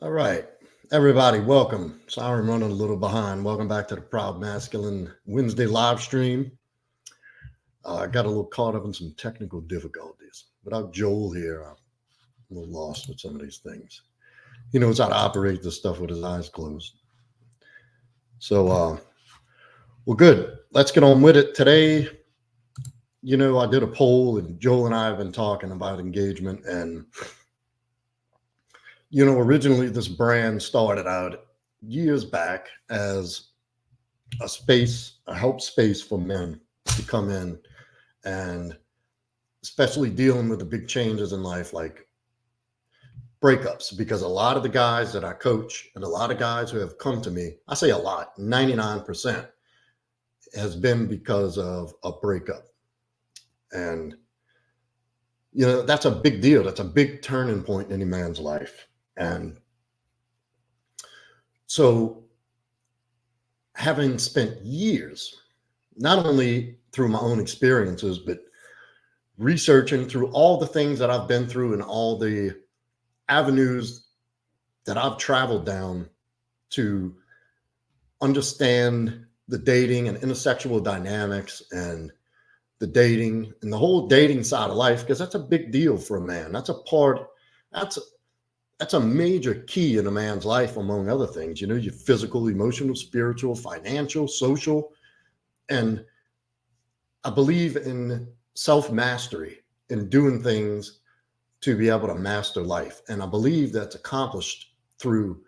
All right, everybody, welcome. Sorry I'm running a little behind. Welcome back to the Proud Masculine Wednesday live stream. I got a little caught up in some technical difficulties. Without Joel here, I'm a little lost with some of these things. He knows how to operate this stuff with his eyes closed. So, well, good. Let's get on with it. Today, I did a poll, and Joel and I have been talking about engagement. And, originally this brand started out years back as a help space for men to come in and especially dealing with the big changes in life like breakups, because a lot of the guys that I coach and a lot of guys who have come to me, I say a lot, 99% has been because of a breakup. And that's a big deal. That's a big turning point in any man's life. And so, having spent years not only through my own experiences but researching through all the things that I've been through and all the avenues that I've traveled down to understand the dating and intersexual dynamics and the dating and the whole dating side of life, because that's a big deal for a man. That's that's a major key in a man's life, among other things, your physical, emotional, spiritual, financial, social. And I believe in self-mastery, in doing things to be able to master life. And I believe that's accomplished through,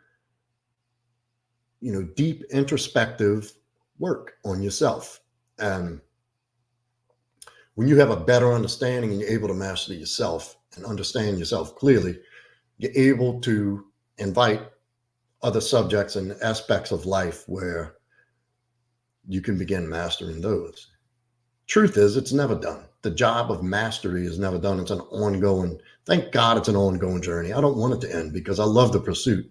deep introspective work on yourself. And when you have a better understanding and you're able to master yourself and understand yourself clearly, you're able to invite other subjects and aspects of life where you can begin mastering those. Truth is, it's never done. The job of mastery is never done. It's an ongoing, thank God it's an ongoing journey. I don't want it to end because I love the pursuit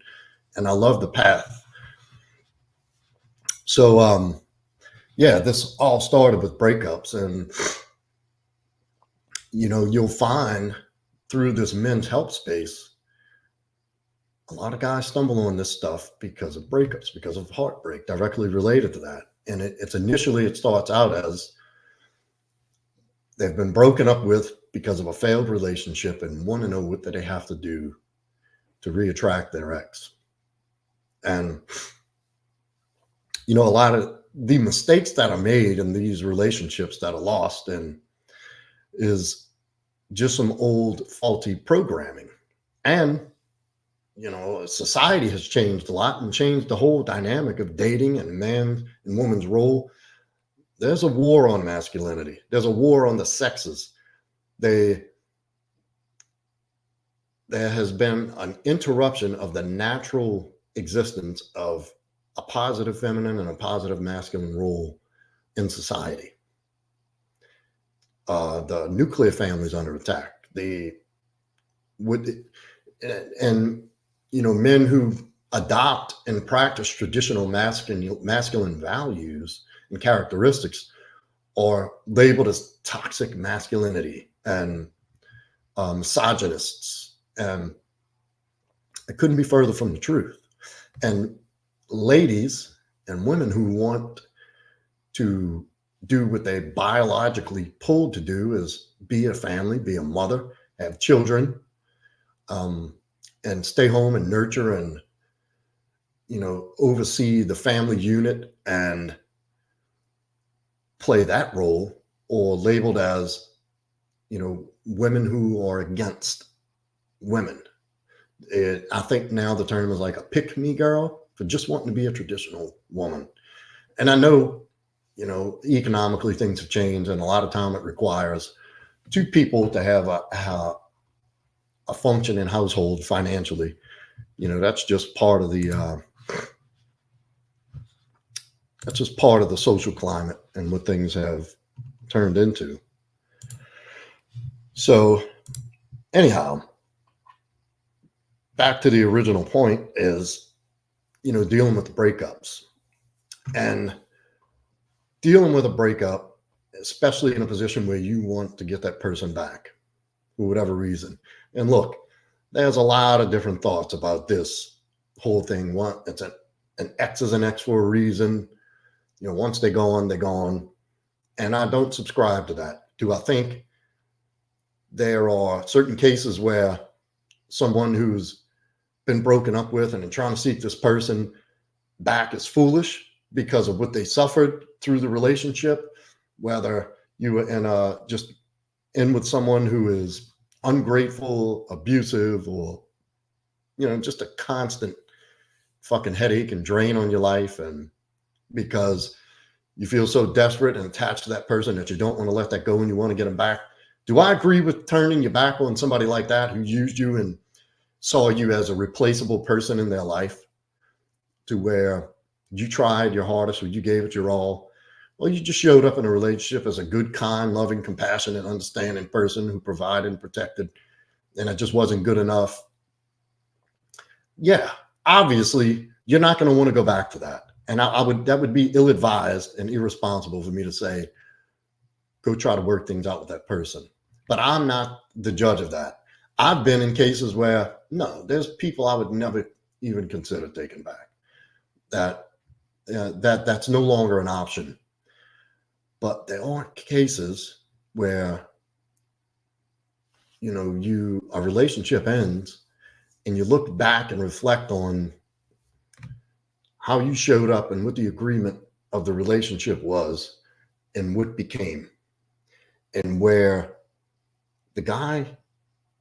and I love the path. So, this all started with breakups. And, you'll find through this men's help space, a lot of guys stumble on this stuff because of breakups, because of heartbreak directly related to that. And it starts out as they've been broken up with because of a failed relationship and want to know what they have to do to reattract their ex. And, a lot of the mistakes that are made in these relationships that are lost and is just some old faulty programming. And, society has changed a lot and changed the whole dynamic of dating and man and woman's role. There's a war on masculinity. There's a war on the sexes. There has been an interruption of the natural existence of a positive feminine and a positive masculine role in society. The nuclear family is under attack. Men who adopt and practice traditional masculine values and characteristics are labeled as toxic masculinity and misogynists. And it couldn't be further from the truth. And ladies and women who want to do what they biologically pulled to do is be a family, be a mother, have children, and stay home and nurture and, oversee the family unit and play that role, or labeled as, women who are against women. I think now the term is like a pick me girl for just wanting to be a traditional woman. And I know, economically things have changed, and a lot of time it requires two people to have a functioning household financially. That's just part of the social climate and what things have turned into. So anyhow, back to the original point is, dealing with the breakups. And dealing with a breakup, especially in a position where you want to get that person back for whatever reason. And look, there's a lot of different thoughts about this whole thing. It's an X is an X for a reason. Once they're gone, they're gone. And I don't subscribe to that. Do I think there are certain cases where someone who's been broken up with and trying to seek this person back is foolish because of what they suffered through the relationship, whether you were just in with someone who is ungrateful, abusive, or just a constant fucking headache and drain on your life, and because you feel so desperate and attached to that person that you don't want to let that go and you want to get them back. Do I agree with turning your back on somebody like that who used you and saw you as a replaceable person in their life, to where you tried your hardest or you gave it your all? Well, you just showed up in a relationship as a good, kind, loving, compassionate, understanding person who provided and protected, and it just wasn't good enough. Yeah, obviously, you're not going to want to go back to that. And that would be ill-advised and irresponsible for me to say, go try to work things out with that person. But I'm not the judge of that. I've been in cases where, no, there's people I would never even consider taking back. That's no longer an option. But there are cases where, a relationship ends and you look back and reflect on how you showed up and what the agreement of the relationship was and what became, and where the guy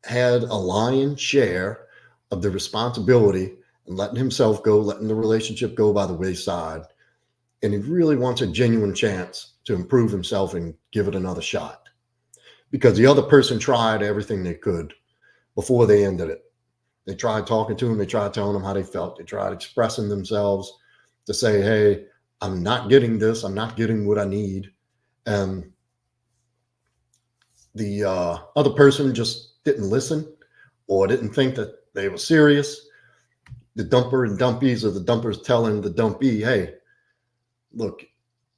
had a lion's share of the responsibility and letting himself go, letting the relationship go by the wayside. And he really wants a genuine chance to improve himself and give it another shot, because the other person tried everything they could before they ended it. They tried talking to him. They tried telling him how they felt. They tried expressing themselves to say, hey, I'm not getting this. I'm not getting what I need. And the other person just didn't listen or didn't think that they were serious. The dumper and dumpies, or the dumpers telling the dumpy, hey, look,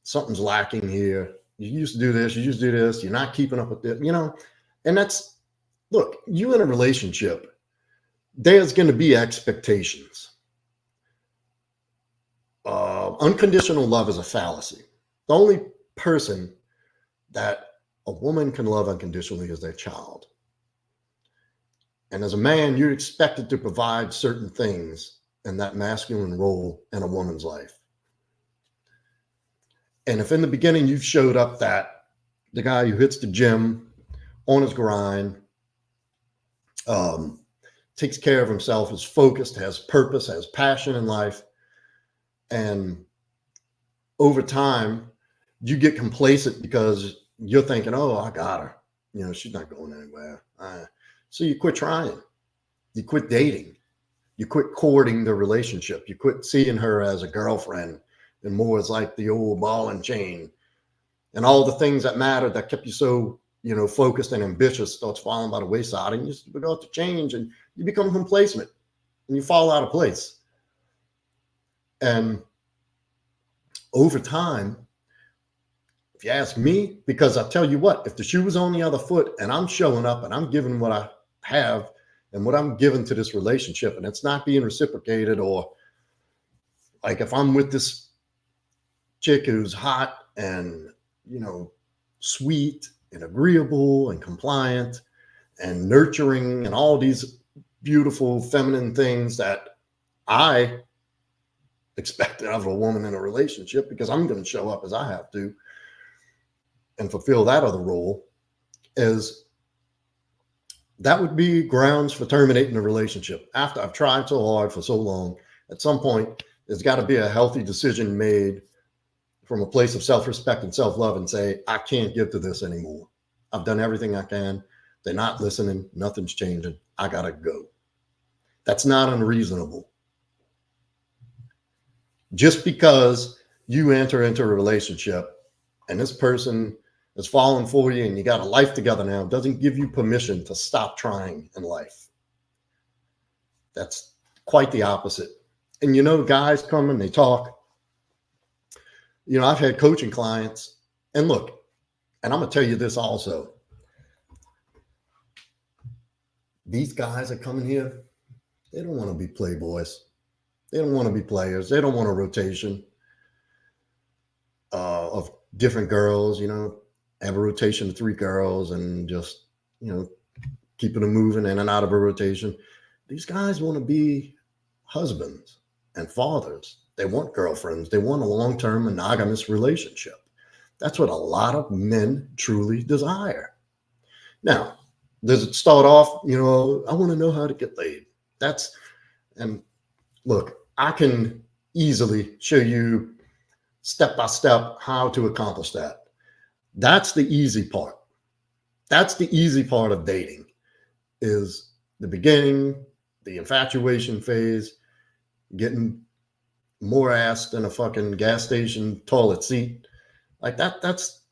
something's lacking here. You used to do this. You used to do this. You're not keeping up with it, And that's, look, you in a relationship, there's going to be expectations. Unconditional love is a fallacy. The only person that a woman can love unconditionally is their child. And as a man, you're expected to provide certain things in that masculine role in a woman's life. And if in the beginning you've showed up that the guy who hits the gym on his grind, takes care of himself, is focused, has purpose, has passion in life, and over time you get complacent because you're thinking, oh, I got her. She's not going anywhere. So you quit trying. You quit dating. You quit courting the relationship. You quit seeing her as a girlfriend and more as like the old ball and chain. And all the things that mattered that kept you so, focused and ambitious starts falling by the wayside, and you start to change and you become complacent and you fall out of place. And over time, if you ask me, because I tell you what, if the shoe was on the other foot and I'm showing up and I'm giving what I have and what I'm giving to this relationship, and it's not being reciprocated, or like if I'm with this chick who's hot and, sweet and agreeable and compliant and nurturing and all these beautiful feminine things that I expect of a woman in a relationship, because I'm going to show up as I have to and fulfill that other role, is that would be grounds for terminating a relationship. After I've tried so hard for so long, at some point, there's got to be a healthy decision made from a place of self-respect and self-love and say, I can't give to this anymore. I've done everything I can. They're not listening. Nothing's changing. I got to go. That's not unreasonable. Just because you enter into a relationship and this person is falling for you and you got a life together now doesn't give you permission to stop trying in life. That's quite the opposite. And guys come and they talk. I've had coaching clients, and look, and I'm going to tell you this also. These guys that come in here, they don't want to be playboys. They don't want to be players. They don't want a rotation of different girls, have a rotation of 3 girls and just, keeping them moving in and out of a rotation. These guys want to be husbands and fathers. They want girlfriends. They want a long-term monogamous relationship. That's what a lot of men truly desire. Now, does it start off, I want to know how to get laid? And look, I can easily show you step by step how to accomplish that. That's the easy part. That's the easy part of dating, is the beginning, the infatuation phase, getting more ass than a fucking gas station toilet seat. Like that's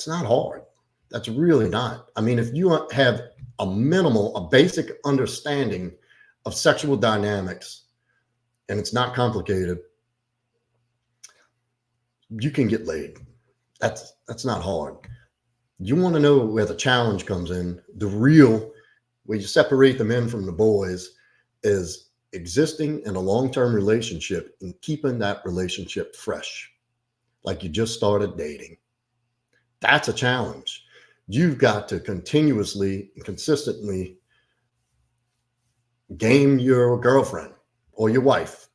not hard. That's really not. I mean, if you have a basic understanding of sexual dynamics, and it's not complicated, you can get laid. That's not hard. You want to know where the challenge comes in. Where you separate the men from the boys is existing in a long-term relationship and keeping that relationship fresh, like you just started dating. That's a challenge. You've got to continuously and consistently game your girlfriend or your wife.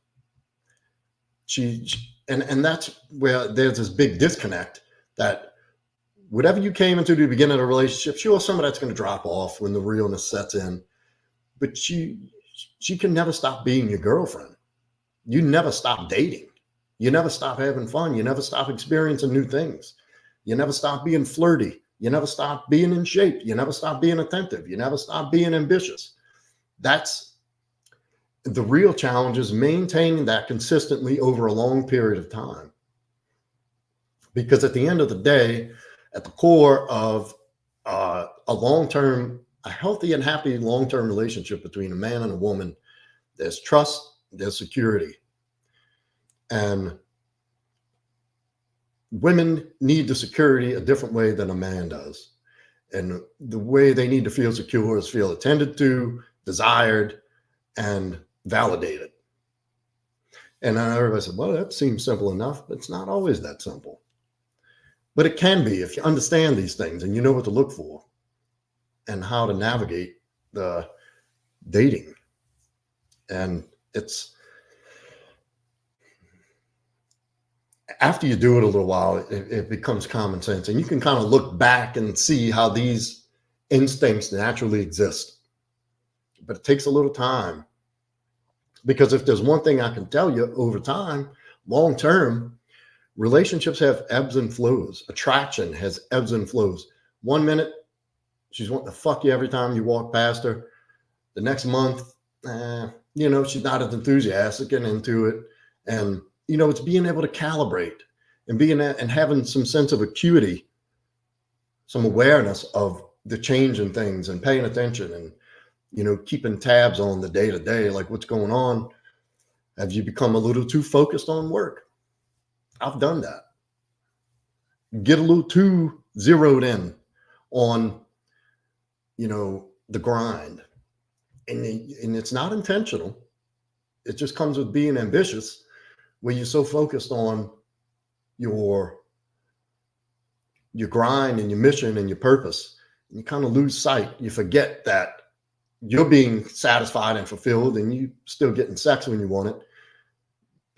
And that's where there's this big disconnect, that whatever you came into the beginning of a relationship, sure, some of that's going to drop off when the realness sets in, but she can never stop being your girlfriend. You never stop dating. You never stop having fun. You never stop experiencing new things. You never stop being flirty. You never stop being in shape. You never stop being attentive. You never stop being ambitious. That's the real challenge, is maintaining that consistently over a long period of time. Because at the end of the day, at the core of a healthy and happy long-term relationship between a man and a woman, there's trust, there's security. And women need the security a different way than a man does. And the way they need to feel secure is feel attended to, desired, and validated. And then everybody said, well, that seems simple enough, but it's not always that simple. But it can be if you understand these things and you know what to look for and how to navigate the dating. And it's after you do it a little while, it becomes common sense, and you can kind of look back and see how these instincts naturally exist. But it takes a little time, because if there's one thing I can tell you, over time, long term, relationships have ebbs and flows. Attraction has ebbs and flows. 1 minute, she's wanting to fuck you every time you walk past her. The next month, she's not as enthusiastic and into it. And, it's being able to calibrate and having some sense of acuity, some awareness of the change in things, and paying attention and, keeping tabs on the day to day, like what's going on. Have you become a little too focused on work? I've done that. Get a little too zeroed in on, the grind. And it's not intentional. It just comes with being ambitious, where you're so focused on your grind and your mission and your purpose. And you kind of lose sight. You forget that you're being satisfied and fulfilled, and you still getting sex when you want it.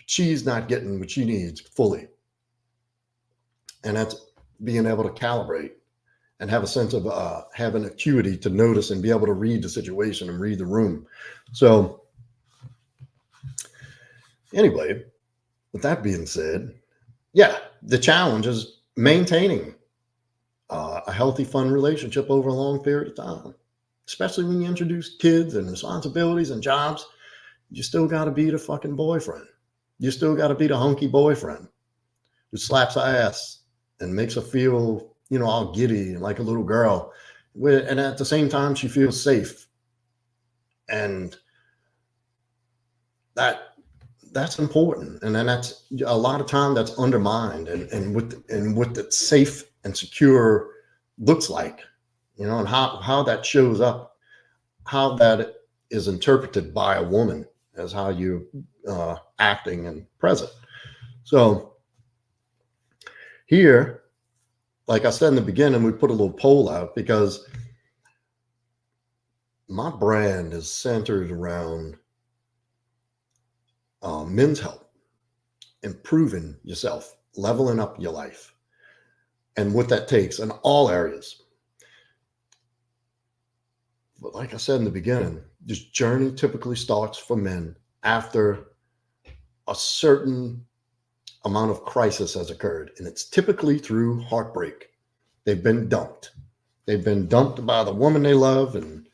She's not getting what she needs fully. And that's being able to calibrate and have a sense of having acuity to notice and be able to read the situation and read the room. So anyway, with that being said, yeah, the challenge is maintaining a healthy, fun relationship over a long period of time, especially when you introduce kids and responsibilities and jobs. You still got to be the fucking boyfriend. You still got to be the hunky boyfriend who slaps her ass and makes her feel, all giddy and like a little girl. And at the same time, she feels safe. And that's important. And then that's a lot of time that's undermined, and what that safe and secure looks like, and how that shows up, how that is interpreted by a woman as how you're acting and present. So here, like I said in the beginning, we put a little poll out because my brand is centered around men's health, improving yourself, leveling up your life, and what that takes in all areas. But like I said in the beginning, this journey typically starts for men after a certain amount of crisis has occurred, and it's typically through heartbreak. They've been dumped. They've been dumped by the woman they love, and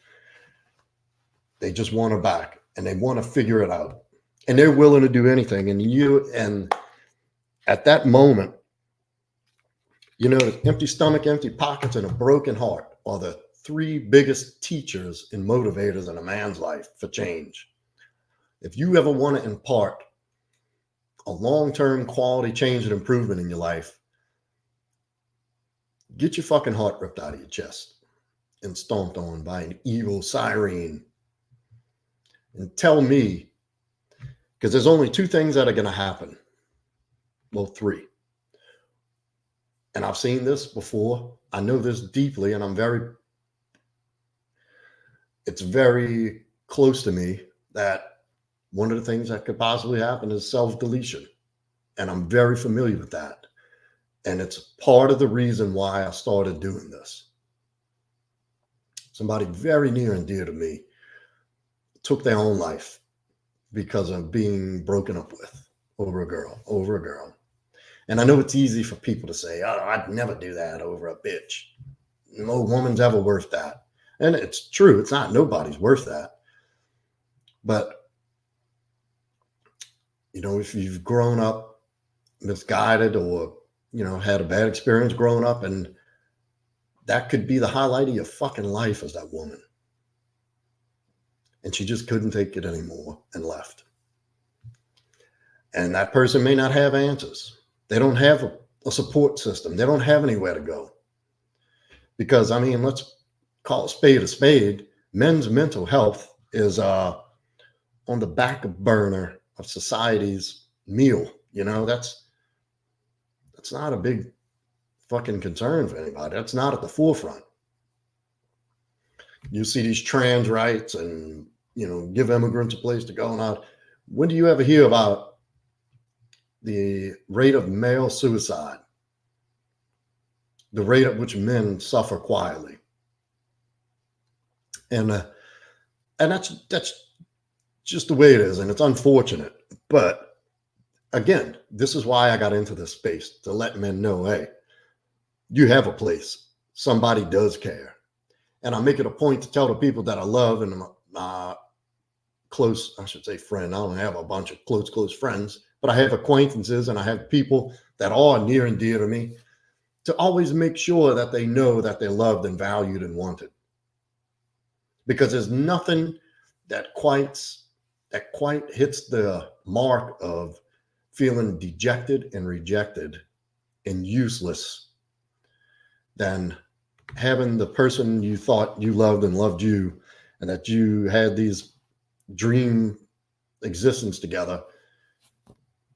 they just want her back, and they want to figure it out, and they're willing to do anything. And at that moment, the empty stomach, empty pockets, and a broken heart are the three biggest teachers and motivators in a man's life for change. If you ever want to impart a long-term quality change and improvement in your life, get your fucking heart ripped out of your chest and stomped on by an evil siren. And tell me, because there's only two things that are going to happen. Well, three. And I've seen this before. I know this deeply, and it's very close to me that one of the things that could possibly happen is self-deletion. And I'm very familiar with that. And it's part of the reason why I started doing this. Somebody very near and dear to me took their own life because of being broken up with over a girl. And I know it's easy for people to say, oh, I'd never do that over a bitch. No woman's ever worth that. And it's true. It's not. Nobody's worth that. But, if you've grown up misguided or, had a bad experience growing up, and that could be the highlight of your fucking life as that woman. And she just couldn't take it anymore and left. And that person may not have answers. They don't have a support system. They don't have anywhere to go. Because, let's call a spade. Men's mental health is on the back burner of society's meal. That's not a big fucking concern for anybody. That's not at the forefront. You see these trans rights and, give immigrants a place to go. Now, when do you ever hear about the rate of male suicide? The rate at which men suffer quietly. And that's just the way it is. And it's unfortunate. But again, this is why I got into this space, to let men know, hey, you have a place. Somebody does care. And I make it a point to tell the people that I love and my close, I should say friend. I don't have a bunch of close friends, but I have acquaintances and I have people that are near and dear to me, to always make sure that they know that they're loved and valued and wanted. Because there's nothing that quite hits the mark of feeling dejected and rejected and useless than having the person you thought you loved and loved you, and that you had these dream existence together,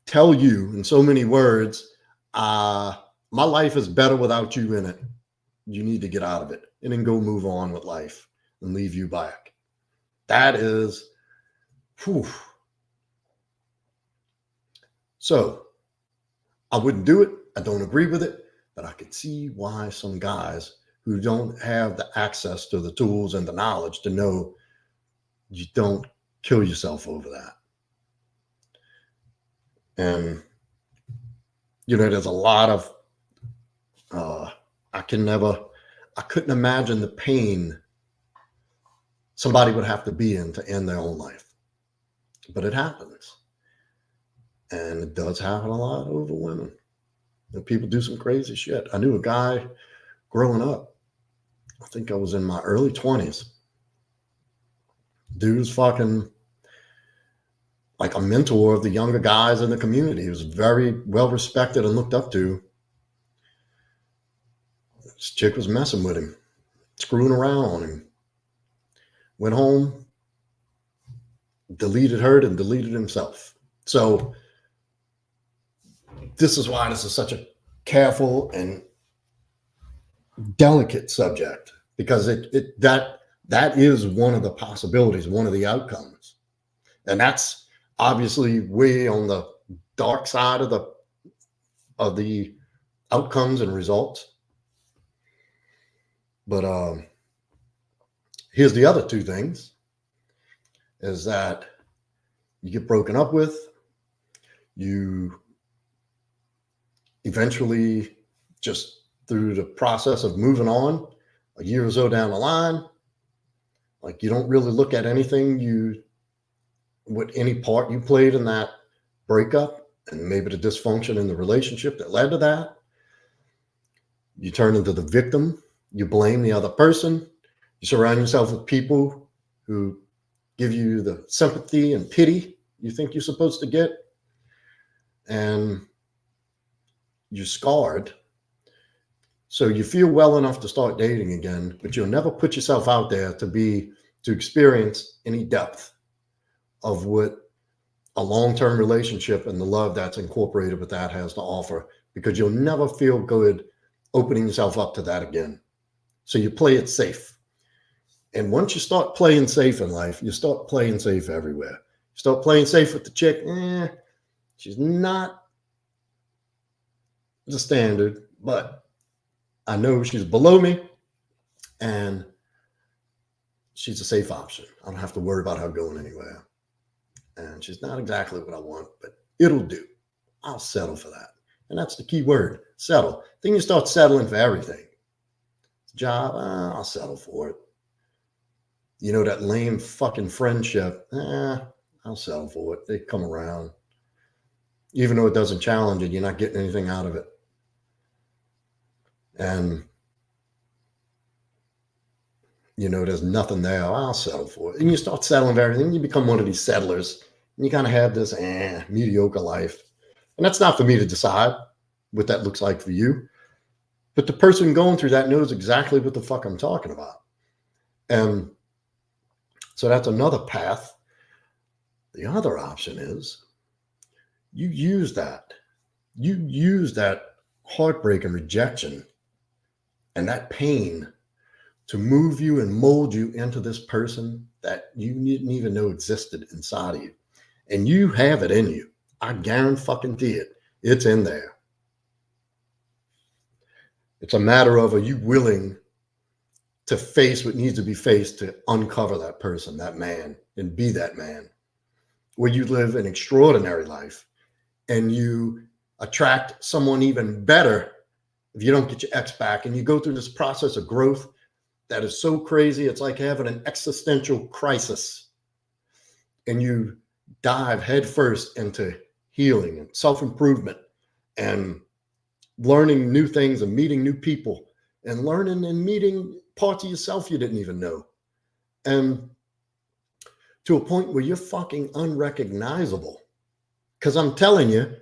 tell you in so many words, my life is better without you in it. You need to get out of it, and then go move on with life and leave you back. That is, whew. So I wouldn't do it. I don't agree with it, but I could see why some guys who don't have the access to the tools and the knowledge to know, you don't kill yourself over that. And, there's a lot of, I couldn't imagine the pain somebody would have to be in to end their own life. But it happens. And it does happen a lot over women. People do some crazy shit. I knew a guy growing up. I think I was in my early 20s. Dude was fucking like a mentor of the younger guys in the community. He was very well respected and looked up to. This chick was messing with him, screwing around on him. Went home, deleted her and deleted himself. So this is why this is such a careful and delicate subject, because that is one of the possibilities, one of the outcomes. And that's obviously way on the dark side of the outcomes and results. But here's the other two things, is that you get broken up with, you eventually, just through the process of moving on a year or so down the line, like, you don't really look at anything what any part you played in that breakup and maybe the dysfunction in the relationship that led to that. You turn into the victim. You blame the other person. You surround yourself with people who give you the sympathy and pity you think you're supposed to get. And you're scarred. So you feel well enough to start dating again, but you'll never put yourself out there to experience any depth of what a long-term relationship and the love that's incorporated with that has to offer, because you'll never feel good opening yourself up to that again. So you play it safe. And once you start playing safe in life, you start playing safe everywhere. You start playing safe with the chick. She's not the standard, but I know she's below me and she's a safe option. I don't have to worry about her going anywhere. And she's not exactly what I want, but it'll do. I'll settle for that. And that's the key word, settle. Then you start settling for everything. Job, I'll settle for it. You know, that lame fucking friendship, I'll settle for it. They come around. Even though it doesn't challenge it, you're not getting anything out of it. And, you know, there's nothing there. I'll settle for it. And you start settling for everything. You become one of these settlers. And you kind of have this mediocre life. And that's not for me to decide what that looks like for you. But the person going through that knows exactly what the fuck I'm talking about. And so that's another path. The other option is you use that. You use that heartbreak and rejection and that pain to move you and mold you into this person that you didn't even know existed inside of you. And you have it in you. I guarantee it. It's in there. It's a matter of, are you willing to face what needs to be faced to uncover that person, that man, and be that man? Where you live an extraordinary life and you attract someone even better if you don't get your ex back, and you go through this process of growth that is so crazy. It's like having an existential crisis, and you dive headfirst into healing and self-improvement and learning new things and meeting new people and learning and meeting parts of yourself you didn't even know. And to a point where you're fucking unrecognizable. Because I'm telling you,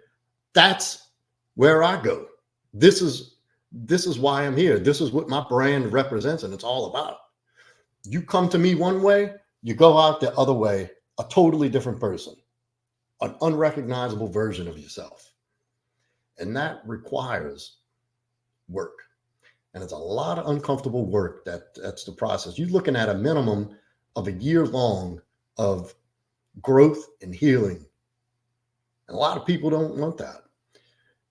that's where I go. This is why I'm here. This is what my brand represents, and it's all about. You come to me one way, you go out the other way, a totally different person, an unrecognizable version of yourself. And that requires work. And it's a lot of uncomfortable work. That's the process. You're looking at a minimum of a year long of growth and healing. And a lot of people don't want that.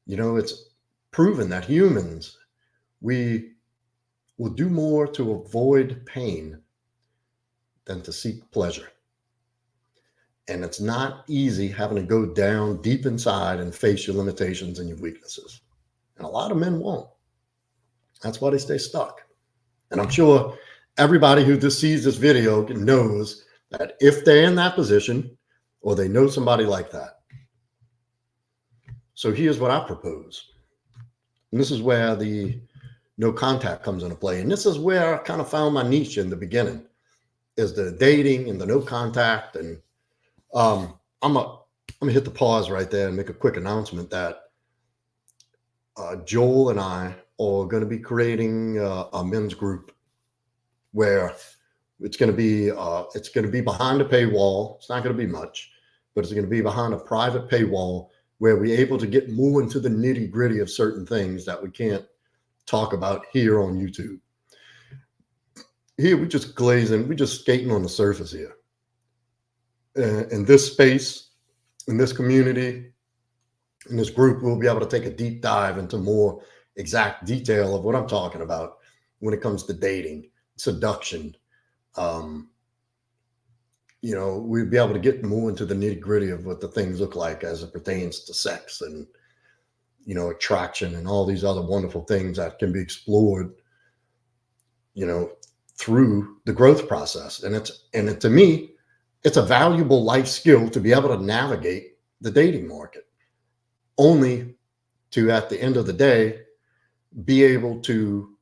You know, it's proven that humans, we will do more to avoid pain than to seek pleasure. And it's not easy having to go down deep inside and face your limitations and your weaknesses. And a lot of men won't. That's why they stay stuck. And I'm sure everybody who just sees this video knows that if they're in that position or they know somebody like that. So here's what I propose. And this is where the no contact comes into play. And this is where I kind of found my niche in the beginning, is the dating and the no contact. And I'm gonna hit the pause right there and make a quick announcement that Joel and I are going to be creating a men's group where It's going to be behind a paywall. It's not going to be much, but it's going to be behind a private paywall where we're able to get more into the nitty gritty of certain things that we can't talk about here on YouTube. Here we're just glazing, we're just skating on the surface here. In this space, in this community, in this group, we'll be able to take a deep dive into more exact detail of what I'm talking about when it comes to dating, seduction. We'd be able to get more into the nitty gritty of what the things look like as it pertains to sex and, attraction and all these other wonderful things that can be explored, through the growth process. And to me, it's a valuable life skill to be able to navigate the dating market, only to, at the end of the day, be able to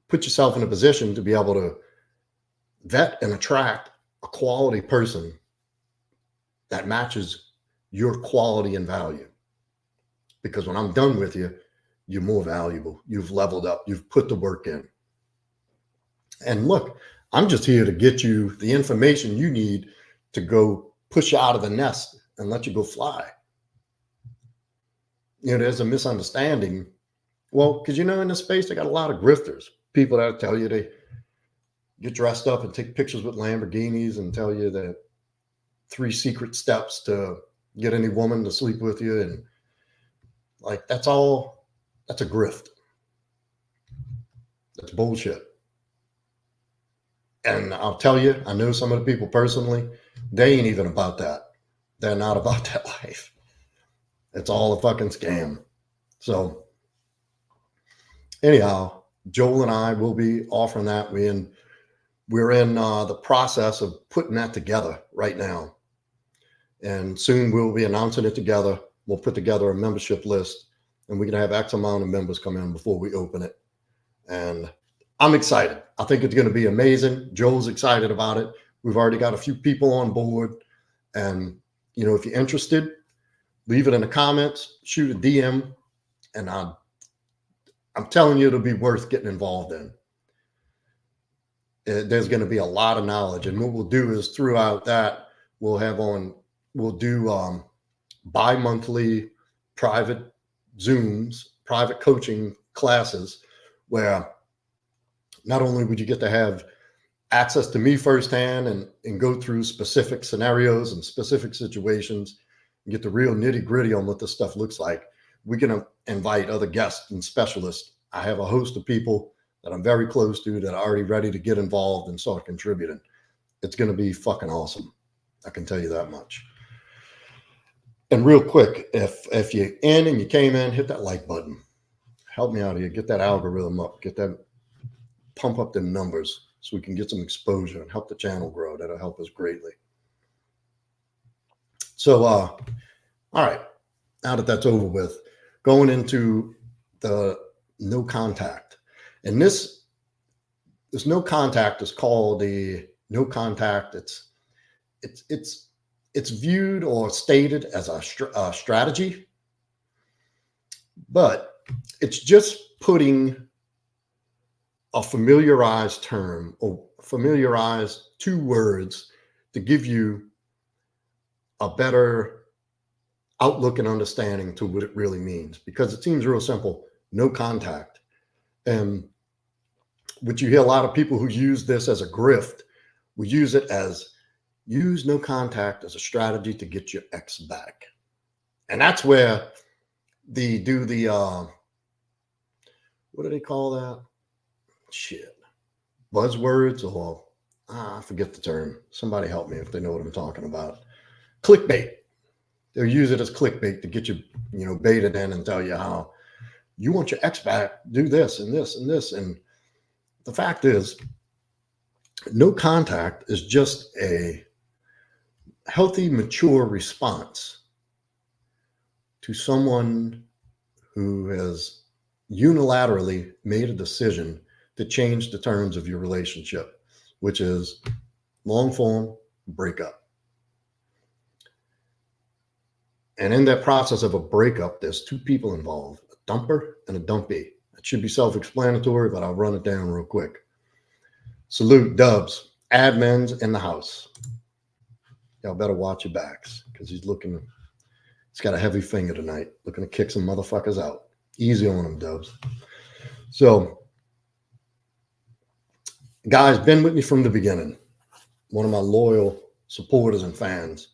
put yourself in a position to be able to vet and attract a quality person that matches your quality and value. Because when I'm done with you, you're more valuable. You've leveled up. You've put the work in. And look, I'm just here to get you the information you need to go push you out of the nest and let you go fly. There's a misunderstanding. Well, because, in this space, they got a lot of grifters, people that tell you they get dressed up and take pictures with Lamborghinis and tell you the 3 secret steps to get any woman to sleep with you. And that's a grift. That's bullshit. And I'll tell you, I know some of the people personally, they ain't even about that. They're not about that life. It's all a fucking scam. So anyhow, Joel and I will be offering that. We're in the process of putting that together right now. And soon we'll be announcing it together. We'll put together a membership list, and we can have X amount of members come in before we open it. And I'm excited. I think it's going to be amazing. Joel's excited about it. We've already got a few people on board. And, if you're interested, leave it in the comments, shoot a DM, and I'm telling you, it'll be worth getting involved in. There's going to be a lot of knowledge. And what we'll do is throughout that, we'll do bi-monthly private Zooms, private coaching classes, where not only would you get to have access to me firsthand and go through specific scenarios and specific situations and get the real nitty gritty on what this stuff looks like, we can invite other guests and specialists. I have a host of people that I'm very close to that are already ready to get involved and start contributing. It's going to be fucking awesome. I can tell you that much. And real quick, if you're in and you came in, hit that like button. Help me out here. Get that algorithm up. Pump up the numbers so we can get some exposure and help the channel grow. That'll help us greatly. So, all right. Now that that's over with, going into the no contact. And this no contact is called the no contact. It's viewed or stated as a strategy, but it's just putting a familiarized term or familiarized 2 words to give you a better outlook and understanding to what it really means, because it seems real simple, no contact. And what you hear a lot of people who use this as a grift, we use it as use no contact as a strategy to get your ex back. And that's where what do they call that? Shit. Buzzwords, or I forget the term. Somebody help me if they know what I'm talking about. Clickbait. They'll use it as clickbait to get you, baited in and tell you how you want your ex back, do this and this and this. And the fact is, no contact is just a healthy, mature response to someone who has unilaterally made a decision to change the terms of your relationship, which is long form breakup. And in that process of a breakup, there's 2 people involved, a dumper and a dumpee. It should be self-explanatory, but I'll run it down real quick. Salute, Dubs. admins in the house, y'all better watch your backs because he's got a heavy finger tonight, looking to kick some motherfuckers out. Easy on him, Dubs. So, guys, been with me from the beginning. One of my loyal supporters and fans,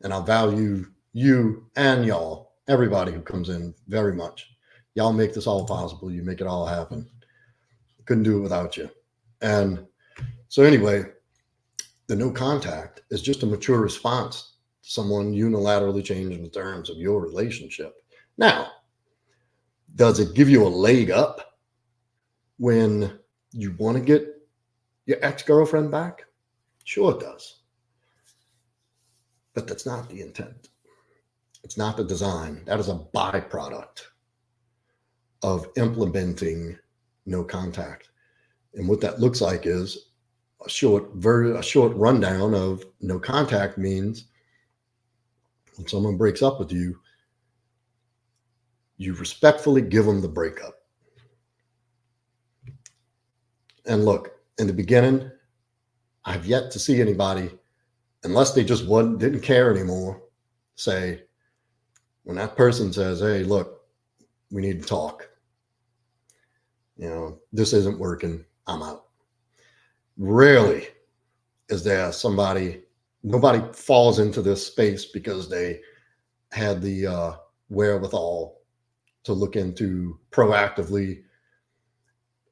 and I value you and y'all, everybody who comes in, very much. Y'all make this all possible. You make it all happen. Couldn't do it without you. And so anyway, the no contact is just a mature response to someone unilaterally changing the terms of your relationship. Now, does it give you a leg up when you want to get your ex-girlfriend back? Sure it does. But that's not the intent. It's not the design. That is a byproduct of implementing no contact. And what that looks like is a short rundown of no contact means when someone breaks up with you, you respectfully give them the breakup. And look, in the beginning, I've yet to see anybody, unless they just didn't care anymore, say, when that person says, hey, look, we need to talk. This isn't working. I'm out. Rarely is there nobody falls into this space because they had the wherewithal to look into proactively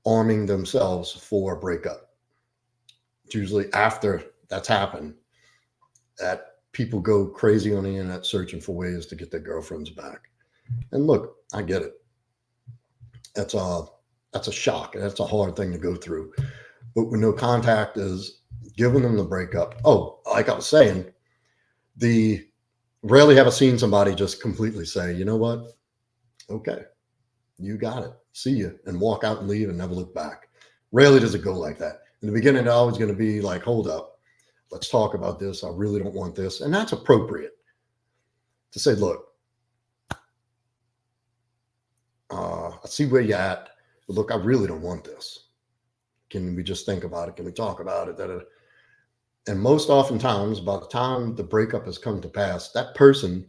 arming themselves for a breakup. It's usually after that's happened that people go crazy on the internet searching for ways to get their girlfriends back. And look, I get it. That's a shock. That's a hard thing to go through. But with no contact is giving them the breakup. Oh, like I was saying, rarely have I seen somebody just completely say, you know what? Okay, you got it. See you, and walk out and leave and never look back. Rarely does it go like that. In the beginning, it's always going to be like, hold up, let's talk about this. I really don't want this. And that's appropriate to say, look, I see where you're at, but look, I really don't want this. Can we just think about it? Can we talk about it? And most oftentimes, by the time the breakup has come to pass, that person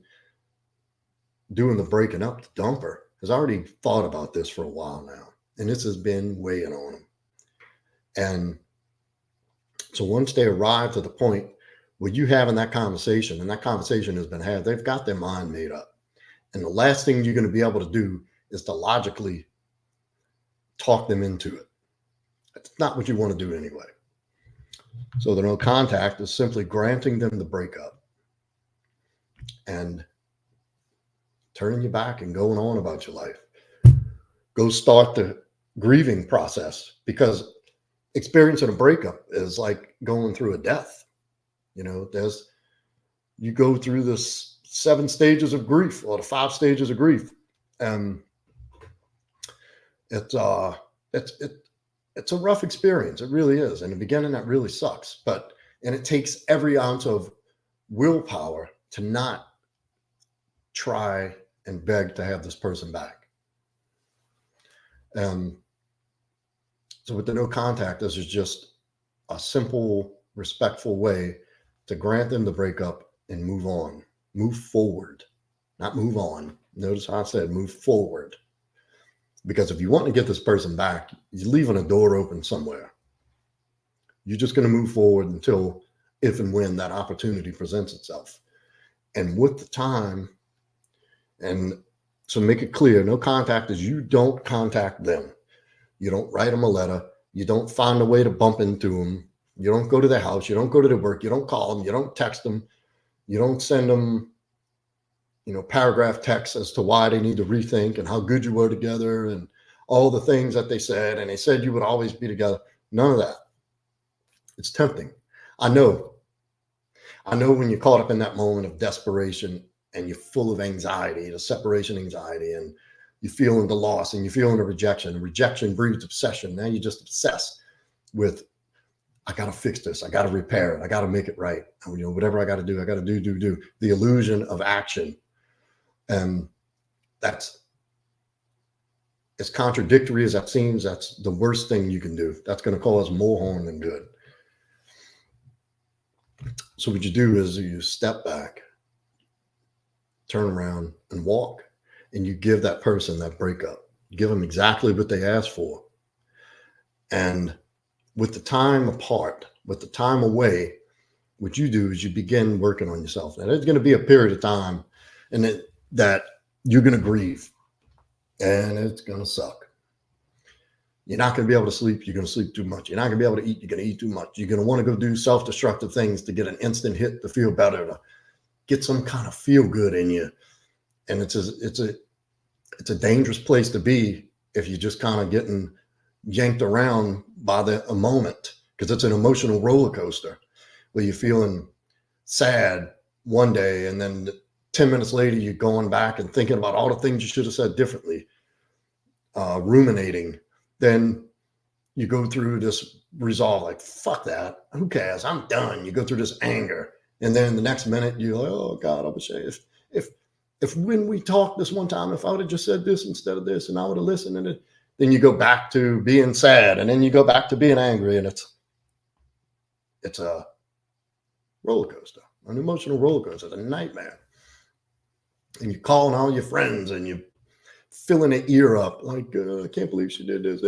doing the breaking up, the dumper, has already thought about this for a while now. And this has been weighing on them. And so once they arrive to the point where you having that conversation, and that conversation has been had, they've got their mind made up. And the last thing you're going to be able to do is to logically talk them into it. That's not what you want to do anyway. So the no contact is simply granting them the breakup and turning your back and going on about your life. Go start the grieving process, because experiencing a breakup is like going through a death. You go through the 7 stages of grief, or the 5 stages of grief. And it's a rough experience. It really is. In the beginning, that really sucks. And it takes every ounce of willpower to not try and beg to have this person back. So with the no contact, this is just a simple, respectful way to grant them the breakup and move on, move forward, not move on. Notice how I said move forward. Because if you want to get this person back, you're leaving a door open somewhere. You're just going to move forward until, if and when that opportunity presents itself. And with the time, and so make it clear, no contact is you don't contact them. You don't write them a letter. You don't find a way to bump into them. You don't go to their house. You don't go to their work. You don't call them. You don't text them. You don't send them, paragraph texts as to why they need to rethink and how good you were together and all the things that they said. And they said you would always be together. None of that. It's tempting. I know when you're caught up in that moment of desperation and you're full of anxiety, the separation anxiety, and you're feeling the loss and you're feeling the rejection. And rejection breeds obsession. Now you're just obsessed with, I got to fix this. I got to repair it. I got to make it right. Whatever I got to do, I got to do. The illusion of action. And that's, as contradictory as that seems, that's the worst thing you can do. That's going to cause more harm than good. So what you do is you step back, turn around and walk, and you give that person that breakup. You give them exactly what they asked for. And with the time apart, with the time away, what you do is you begin working on yourself. And there's going to be a period of time that you're going to grieve, and it's going to suck. You're not going to be able to sleep. You're going to sleep too much. You're not going to be able to eat. You're going to eat too much. You're going to want to go do self-destructive things to get an instant hit to feel better, to get some kind of feel good in you. And it's a dangerous place to be if you're just kind of getting yanked around by a moment, because it's an emotional roller coaster where you're feeling sad one day, and then 10 minutes later, you're going back and thinking about all the things you should have said differently, ruminating. Then you go through this resolve, like, fuck that. Who cares? I'm done. You go through this anger. And then the next minute, you're like, oh, God, I wish if when we talked this one time, if I would have just said this instead of this, and I would have listened, and then you go back to being sad, and then you go back to being angry, and it's a roller coaster, an emotional roller coaster. It's a nightmare. And you're calling all your friends, and you're filling their ear up, like, I can't believe she did this.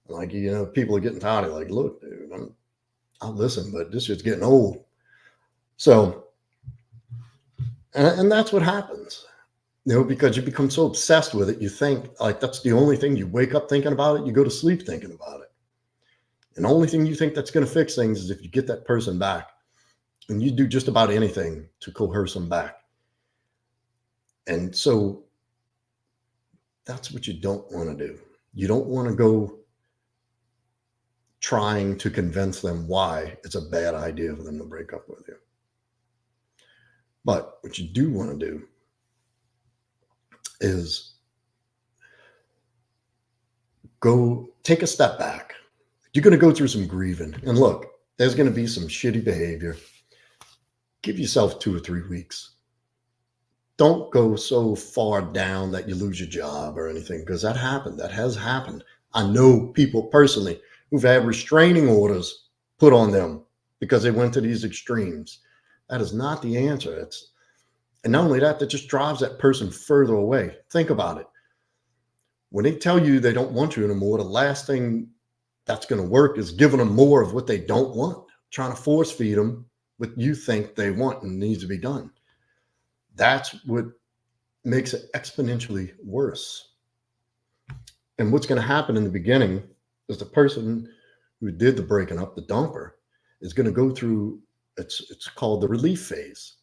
Like, people are getting tired of, like, look, dude, I'll listen, but this shit's getting old. So, and that's what happens, because you become so obsessed with it. You think like that's the only thing. You wake up thinking about it. You go to sleep thinking about it. And the only thing you think that's going to fix things is if you get that person back, and you do just about anything to coerce them back. And so that's what you don't want to do. You don't want to go trying to convince them why it's a bad idea for them to break up with you. But what you do want to do is go take a step back. You're going to go through some grieving. And look, there's going to be some shitty behavior. Give yourself 2 or 3 weeks. Don't go so far down that you lose your job or anything, because that happened. That has happened. I know people personally who've had restraining orders put on them because they went to these extremes. That is not the answer. And not only that, that just drives that person further away. Think about it. When they tell you they don't want you anymore, the last thing that's going to work is giving them more of what they don't want, trying to force feed them what you think they want and needs to be done. That's what makes it exponentially worse. And what's going to happen in the beginning is the person who did the breaking up, the dumper, is going to go through, it's called the relief phase,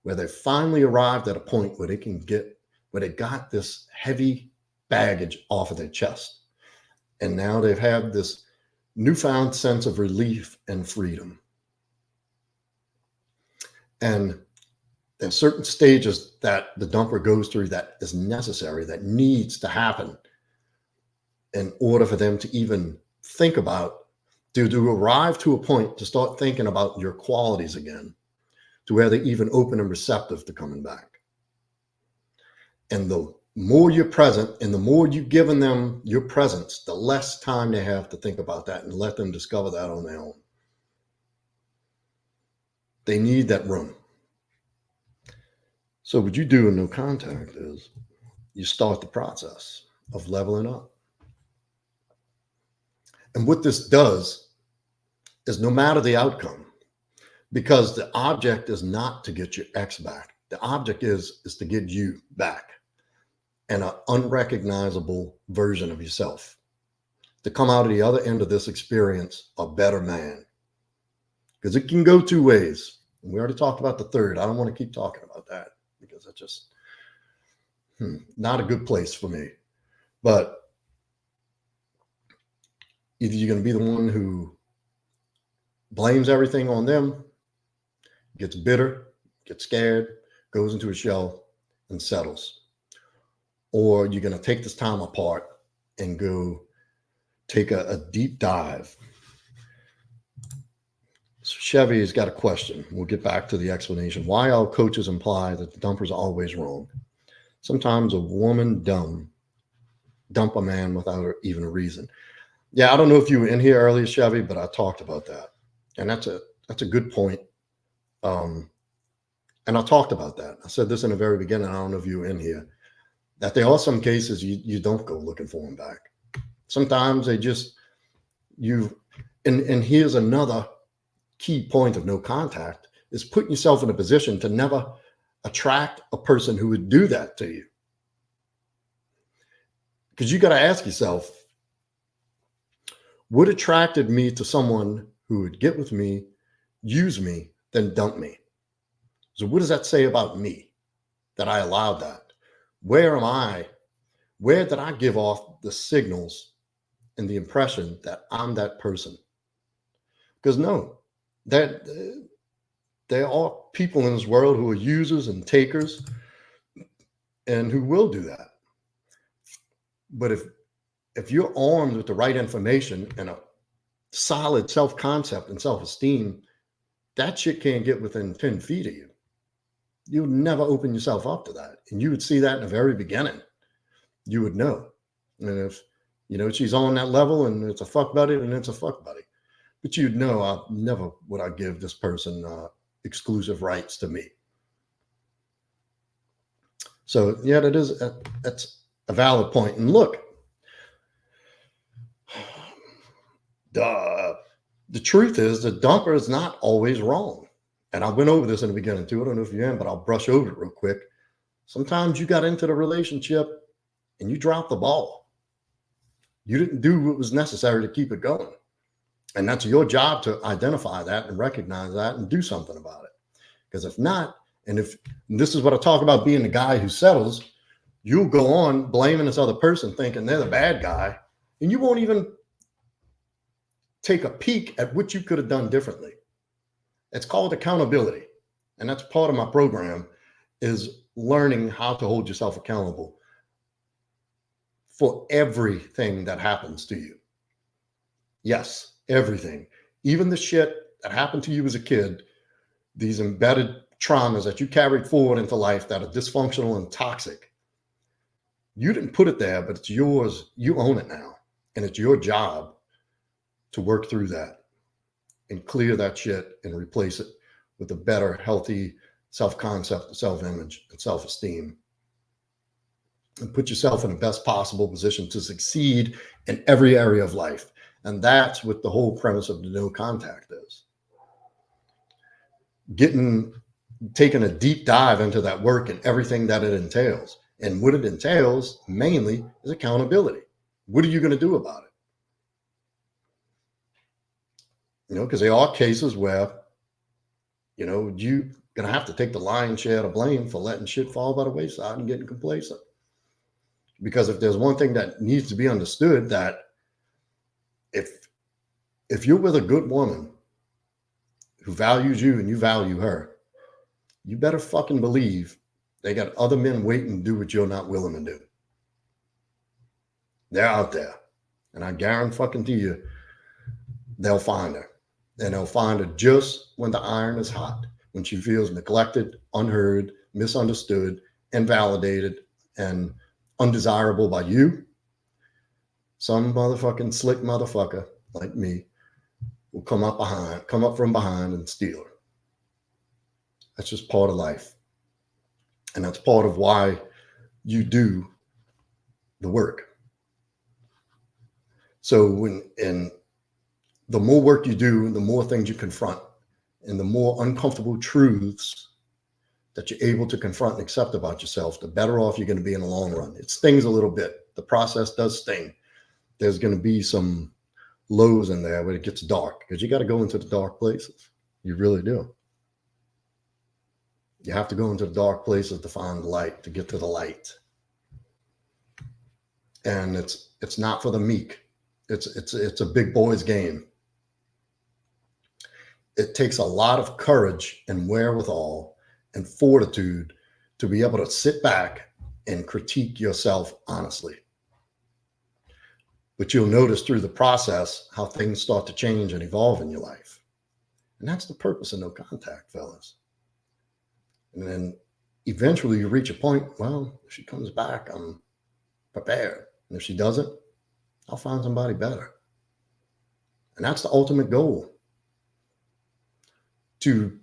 where they finally arrived at a point where they got this heavy baggage off of their chest. And now they've had this newfound sense of relief and freedom. And there's certain stages that the dumper goes through that is necessary, that needs to happen in order for them to even think about, to arrive to a point to start thinking about your qualities again, to where they're even open and receptive to coming back. And the more you're present and the more you've given them your presence, the less time they have to think about that and let them discover that on their own. They need that room. So what you do in no contact is you start the process of leveling up. And what this does is, no matter the outcome, because the object is not to get your ex back, the object is to get you back, and an unrecognizable version of yourself, to come out of the other end of this experience a better man. Because it can go 2 ways. And we already talked about the third. I don't want to keep talking about that, because it's just not a good place for me. But either you're going to be the one who blames everything on them, gets bitter, gets scared, goes into a shell, and settles. Or you're going to take this time apart and go take a deep dive. So Chevy has got a question. We'll get back to the explanation. Why all coaches imply that the dumper's always wrong? Sometimes a woman dump a man without even a reason. Yeah, I don't know if you were in here earlier, Chevy, but I talked about that. And that's a good point. And I talked about that. I said this in the very beginning. I don't know if you were in here, that there are some cases you don't go looking for them back. Sometimes they just, and here's another key point of no contact, is putting yourself in a position to never attract a person who would do that to you. Because you got to ask yourself, what attracted me to someone who would get with me, use me, then dump me? So what does that say about me, that I allowed that? Where am I? Where did I give off the signals and the impression that I'm that person? Because no, that there are people in this world who are users and takers and who will do that. But if you're armed with the right information and a solid self-concept and self-esteem, that shit can't get within 10 feet of you. You would never open yourself up to that. And you would see that in the very beginning. You would know. And if, she's on that level and it's a fuck buddy, then it's a fuck buddy. But you'd know, I never would I give this person exclusive rights to me. So yeah, that's a valid point. And look, the truth is the dumper is not always wrong. And I went over this in the beginning too. I don't know if you am, but I'll brush over it real quick. Sometimes you got into the relationship and you dropped the ball. You didn't do what was necessary to keep it going. And that's your job to identify that and recognize that and do something about it. Because if not, and this is what I talk about, being the guy who settles, you'll go on blaming this other person thinking they're the bad guy, and you won't even take a peek at what you could have done differently. It's called accountability. And that's part of my program, is learning how to hold yourself accountable for everything that happens to you. Yes, everything. Even the shit that happened to you as a kid, these embedded traumas that you carried forward into life that are dysfunctional and toxic. You didn't put it there, but it's yours. You own it now. And it's your job to work through that and clear that shit and replace it with a better, healthy self-concept, self-image, and self-esteem. And put yourself in the best possible position to succeed in every area of life. And that's what the whole premise of the no contact is. Taking a deep dive into that work and everything that it entails. And what it entails mainly is accountability. What are you going to do about it? Because there are cases where, you're going to have to take the lion's share of blame for letting shit fall by the wayside and getting complacent. Because if there's one thing that needs to be understood, that if you're with a good woman who values you and you value her, you better fucking believe they got other men waiting to do what you're not willing to do. They're out there. And I guarantee you, they'll find her. And they'll find her just when the iron is hot, when she feels neglected, unheard, misunderstood, invalidated, and undesirable by you. Some motherfucking slick motherfucker like me will come up from behind and steal her. That's just part of life. And that's part of why you do the work. So the more work you do, the more things you confront, and the more uncomfortable truths that you're able to confront and accept about yourself, the better off you're going to be in the long run. It stings a little bit. The process does sting. There's going to be some lows in there where it gets dark, because you got to go into the dark places. You really do. You have to go into the dark places to find the light, to get to the light. And it's not for the meek. It's a big boy's game. It takes a lot of courage and wherewithal and fortitude to be able to sit back and critique yourself honestly. But you'll notice through the process how things start to change and evolve in your life. And that's the purpose of no contact, fellas. And then eventually you reach a point, well, if she comes back, I'm prepared. And if she doesn't, I'll find somebody better. And that's the ultimate goal. To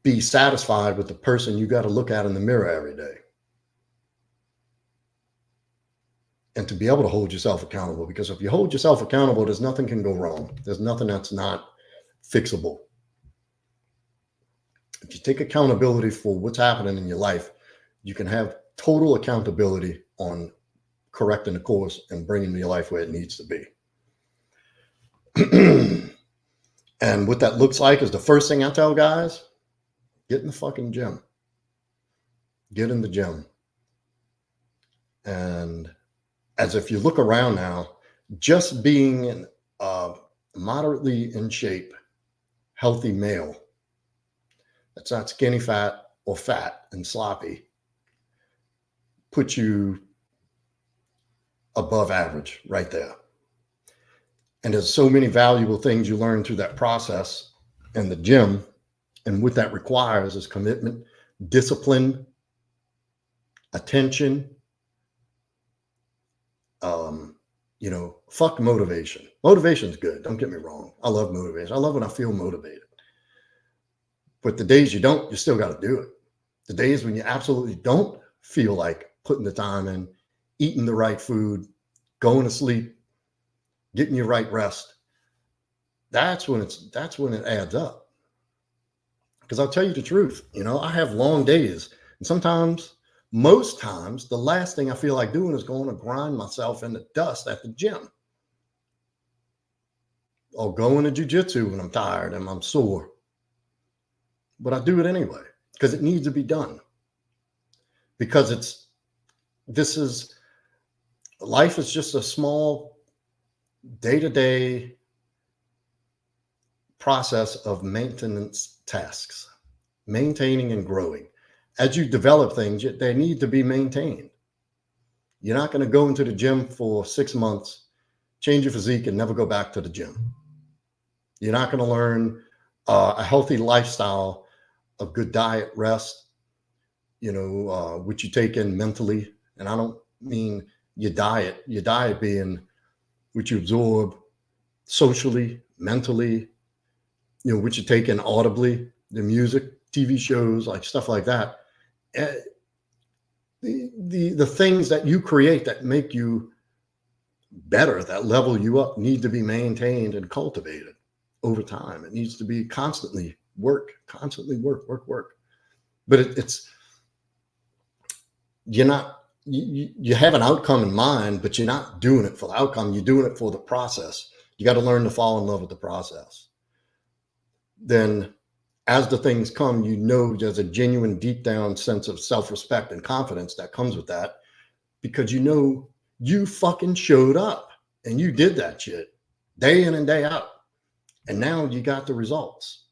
be satisfied with the person you got to look at in the mirror every day. And to be able to hold yourself accountable, because if you hold yourself accountable, there's nothing can go wrong. There's nothing that's not fixable. If you take accountability for what's happening in your life, you can have total accountability on correcting the course and bringing your life where it needs to be. And what that looks like is the first thing I tell guys: get in the fucking gym. Get in the gym. And as if you look around now, just being moderately in shape, healthy male, that's not skinny fat or fat and sloppy, puts you above average right there. And there's so many valuable things you learn through that process in the gym. And what that requires is commitment, discipline, attention. Fuck motivation. Motivation's good. Don't get me wrong. I love motivation. I love when I feel motivated. But the days you don't, you still got to do it. The days when you absolutely don't feel like putting the time in, eating the right food, going to sleep, getting your right rest, that's when it adds up. Because I'll tell you the truth, I have long days, and sometimes, most times, the last thing I feel like doing is going to grind myself in the dust at the gym. Or going to jujitsu when I'm tired and I'm sore. But I do it anyway, because it needs to be done. Because life is just a small day-to-day process of maintenance tasks, maintaining and growing. As you develop things, they need to be maintained. You're not going to go into the gym for 6 months, change your physique, and never go back to the gym. You're not going to learn a healthy lifestyle of good diet, rest, what you take in mentally. And I don't mean your diet being what you absorb socially, mentally, what you take in audibly, the music, TV shows, like stuff like that. The things that you create that make you better, that level you up, need to be maintained and cultivated over time. It needs to be constantly work. But it's you're not, you have an outcome in mind, but you're not doing it for the outcome. You're doing it for the process. You got to learn to fall in love with the process. Then as the things come, there's a genuine deep down sense of self-respect and confidence that comes with that, because you fucking showed up and you did that shit day in and day out. And now you got the results.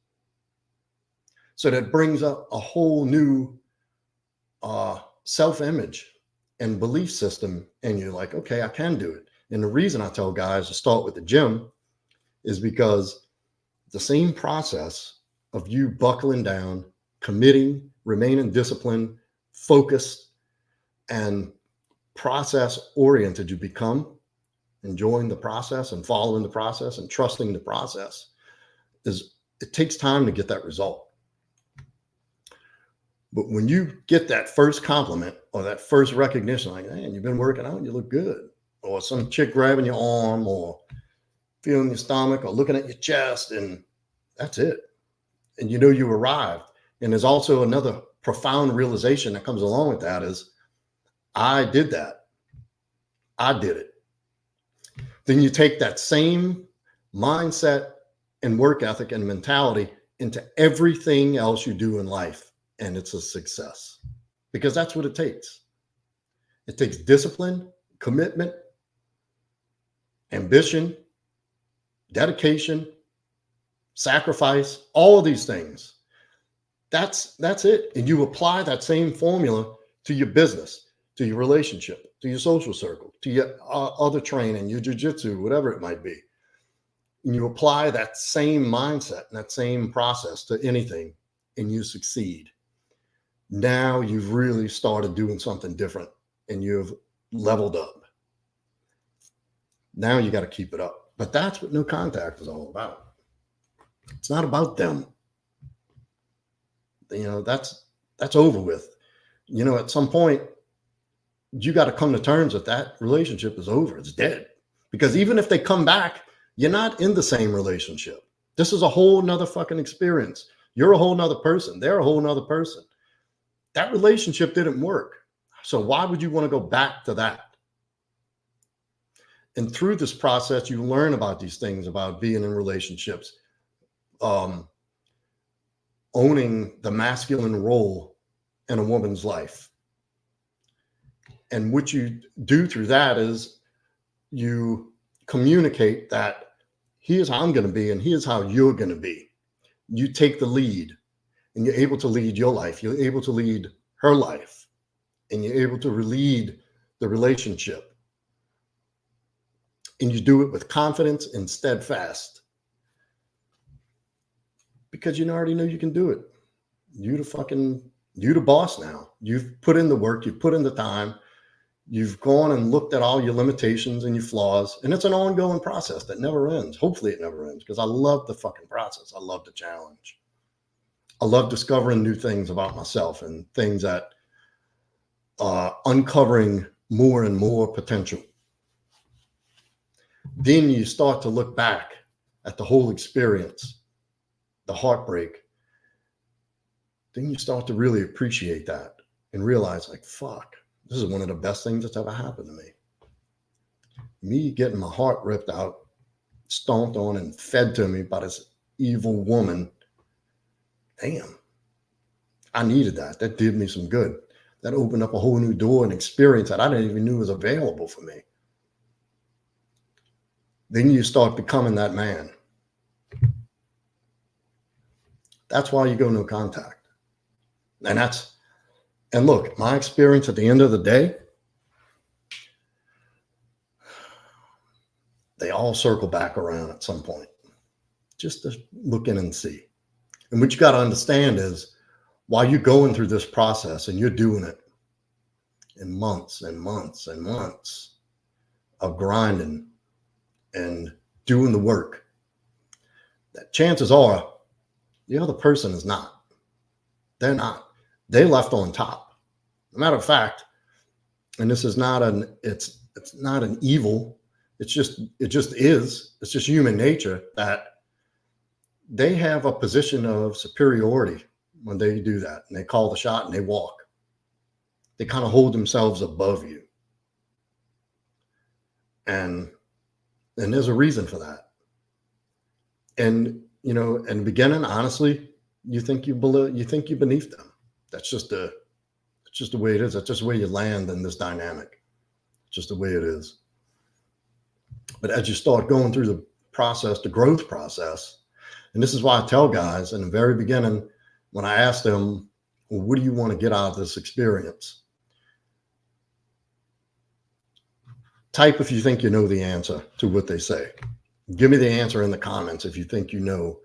So that brings up a whole new self-image and belief system. And you're like, okay, I can do it. And the reason I tell guys to start with the gym is because the same process of you buckling down, committing, remaining disciplined, focused, and process oriented you become, enjoying the process and following the process and trusting the process, it takes time to get that result. But when you get that first compliment or that first recognition, like, man, you've been working out, you look good, or some chick grabbing your arm or feeling your stomach or looking at your chest, and that's it. And you arrived. And there's also another profound realization that comes along with that is, I did that. I did it. Then you take that same mindset and work ethic and mentality into everything else you do in life, and it's a success. Because that's what it takes. It takes discipline, commitment, ambition, dedication, sacrifice, all of these things. That's it. And you apply that same formula to your business, to your relationship, to your social circle, to your other training, your jiu-jitsu, whatever it might be. And you apply that same mindset and that same process to anything, and you succeed. Now you've really started doing something different, and you've leveled up. Now you got to keep it up. But that's what No Contact is all about. It's not about them. that's over with. At some point, you got to come to terms with that relationship is over. It's dead. Because even if they come back, you're not in the same relationship. This is a whole nother fucking experience. You're a whole nother person. They're a whole nother person. That relationship didn't work. So why would you want to go back to that? And through this process, you learn about these things, about being in relationships, owning the masculine role in a woman's life. And what you do through that is you communicate that here's how I'm going to be and here's how you're going to be. You take the lead and you're able to lead your life. You're able to lead her life and you're able to lead the relationship. And you do it with confidence and steadfast because you already know you can do it. You the boss now. You've put in the work, you've put in the time. You've gone and looked at all your limitations and your flaws, and it's an ongoing process that never ends. Hopefully it never ends because I love the fucking process. I love the challenge. I love discovering new things about myself and things that are uncovering more and more potential. Then you start to look back at the whole experience, the heartbreak. Then you start to really appreciate that and realize like, fuck. This is one of the best things that's ever happened to me. Me getting my heart ripped out, stomped on, and fed to me by this evil woman. Damn. I needed that. That did me some good. That opened up a whole new door and experience that I didn't even know was available for me. Then you start becoming that man. That's why you go no contact. And look, my experience at the end of the day, they all circle back around at some point, just to look in and see. And what you got to understand is while you're going through this process and you're doing it in months and months and months of grinding and doing the work, that chances are the other person is not. They're not. They left on top. As a matter of fact, and this is not it's not an evil. It just is. It's just human nature that they have a position of superiority when they do that. And they call the shot and they walk. They kind of hold themselves above you. And there's a reason for that. And, in the beginning, honestly, you think you're beneath them. That's just the way it is. That's just the way you land in this dynamic. It's just the way it is. But as you start going through the process, the growth process, and this is why I tell guys in the very beginning, when I ask them, well, what do you want to get out of this experience? Type if you think you know the answer to what they say. Give me the answer in the comments if you think you know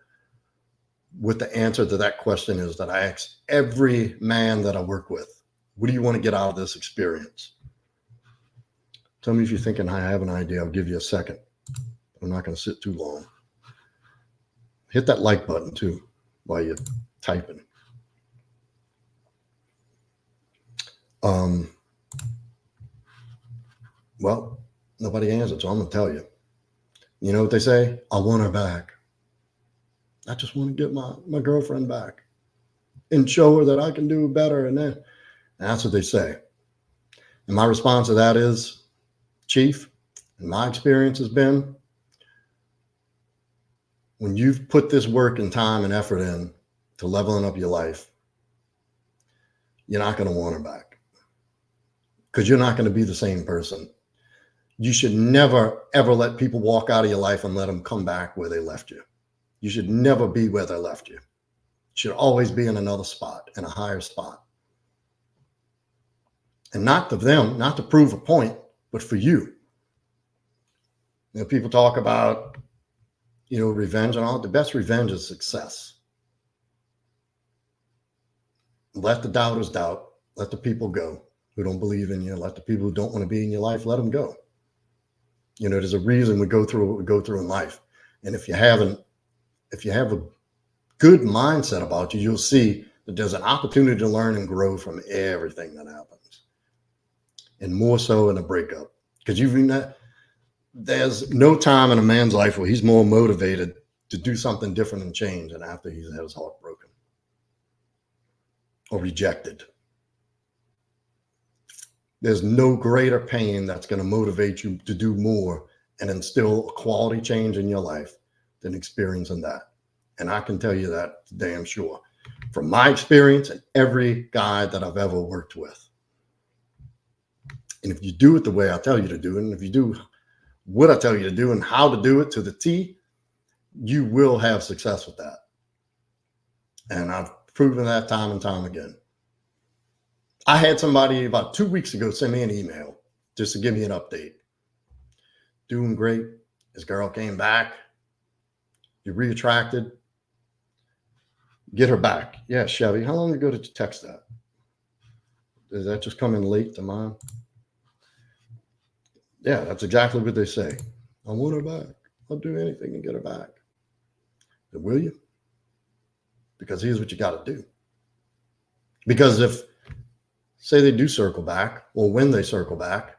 what the answer to that question is that I ask every man that I work with. What do you want to get out of this experience? Tell me if you're thinking I have an idea. I'll give you a second. I'm not going to sit too long. Hit that like button too while you're typing. Well, nobody answered, so I'm going to tell you. You know what they say? I want her back. I just want to get my girlfriend back and show her that I can do better. And that's what they say. And my response to that is, Chief, and my experience has been, when you've put this work and time and effort in to leveling up your life, you're not going to want her back because you're not going to be the same person. You should never, ever let people walk out of your life and let them come back where they left you. You should never be where they left you. You should always be in another spot, in a higher spot. And not to them, not to prove a point, but for you. People talk about, revenge and all. The best revenge is success. Let the doubters doubt. Let the people go who don't believe in you. Let the people who don't want to be in your life, let them go. There's a reason we go through what we go through in life. And if you have a good mindset about you, you'll see that there's an opportunity to learn and grow from everything that happens. And more so in a breakup. Because there's no time in a man's life where he's more motivated to do something different and change than after he's had his heart broken or rejected. There's no greater pain that's going to motivate you to do more and instill a quality change in your life than experiencing that. And I can tell you that damn sure from my experience and every guy that I've ever worked with. And if you do it the way I tell you to do it, and if you do what I tell you to do and how to do it to the T, you will have success with that. And I've proven that time and time again. I had somebody about 2 weeks ago send me an email just to give me an update. Doing great. His girl came back. You reattracted. Get her back. Yeah, Chevy. How long ago did you text that? Does that just come in late to mine? Yeah, that's exactly what they say. I want her back. I'll do anything to get her back. But will you? Because here's what you got to do. Because if, say they do circle back, or when they circle back,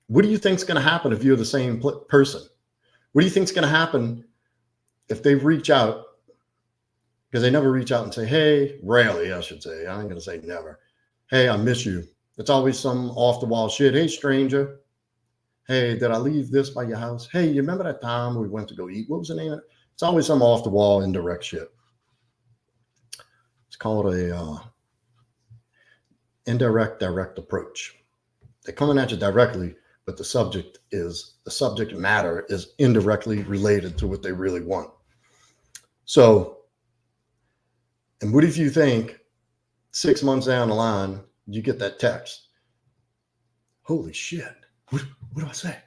what do you think's going to happen if you're the same person? What do you think's going to happen if they reach out? Because they never reach out and say, hey, rarely, I should say. I ain't going to say never. Hey, I miss you. It's always some off-the-wall shit. Hey, stranger. Hey, did I leave this by your house? Hey, you remember that time we went to go eat? What was the name of it? It's always some off-the-wall, indirect shit. It's called a indirect, direct approach. They're coming at you directly, but the subject matter is indirectly related to what they really want. So, and what if you think 6 months down the line, you get that text? Holy shit. What do I say?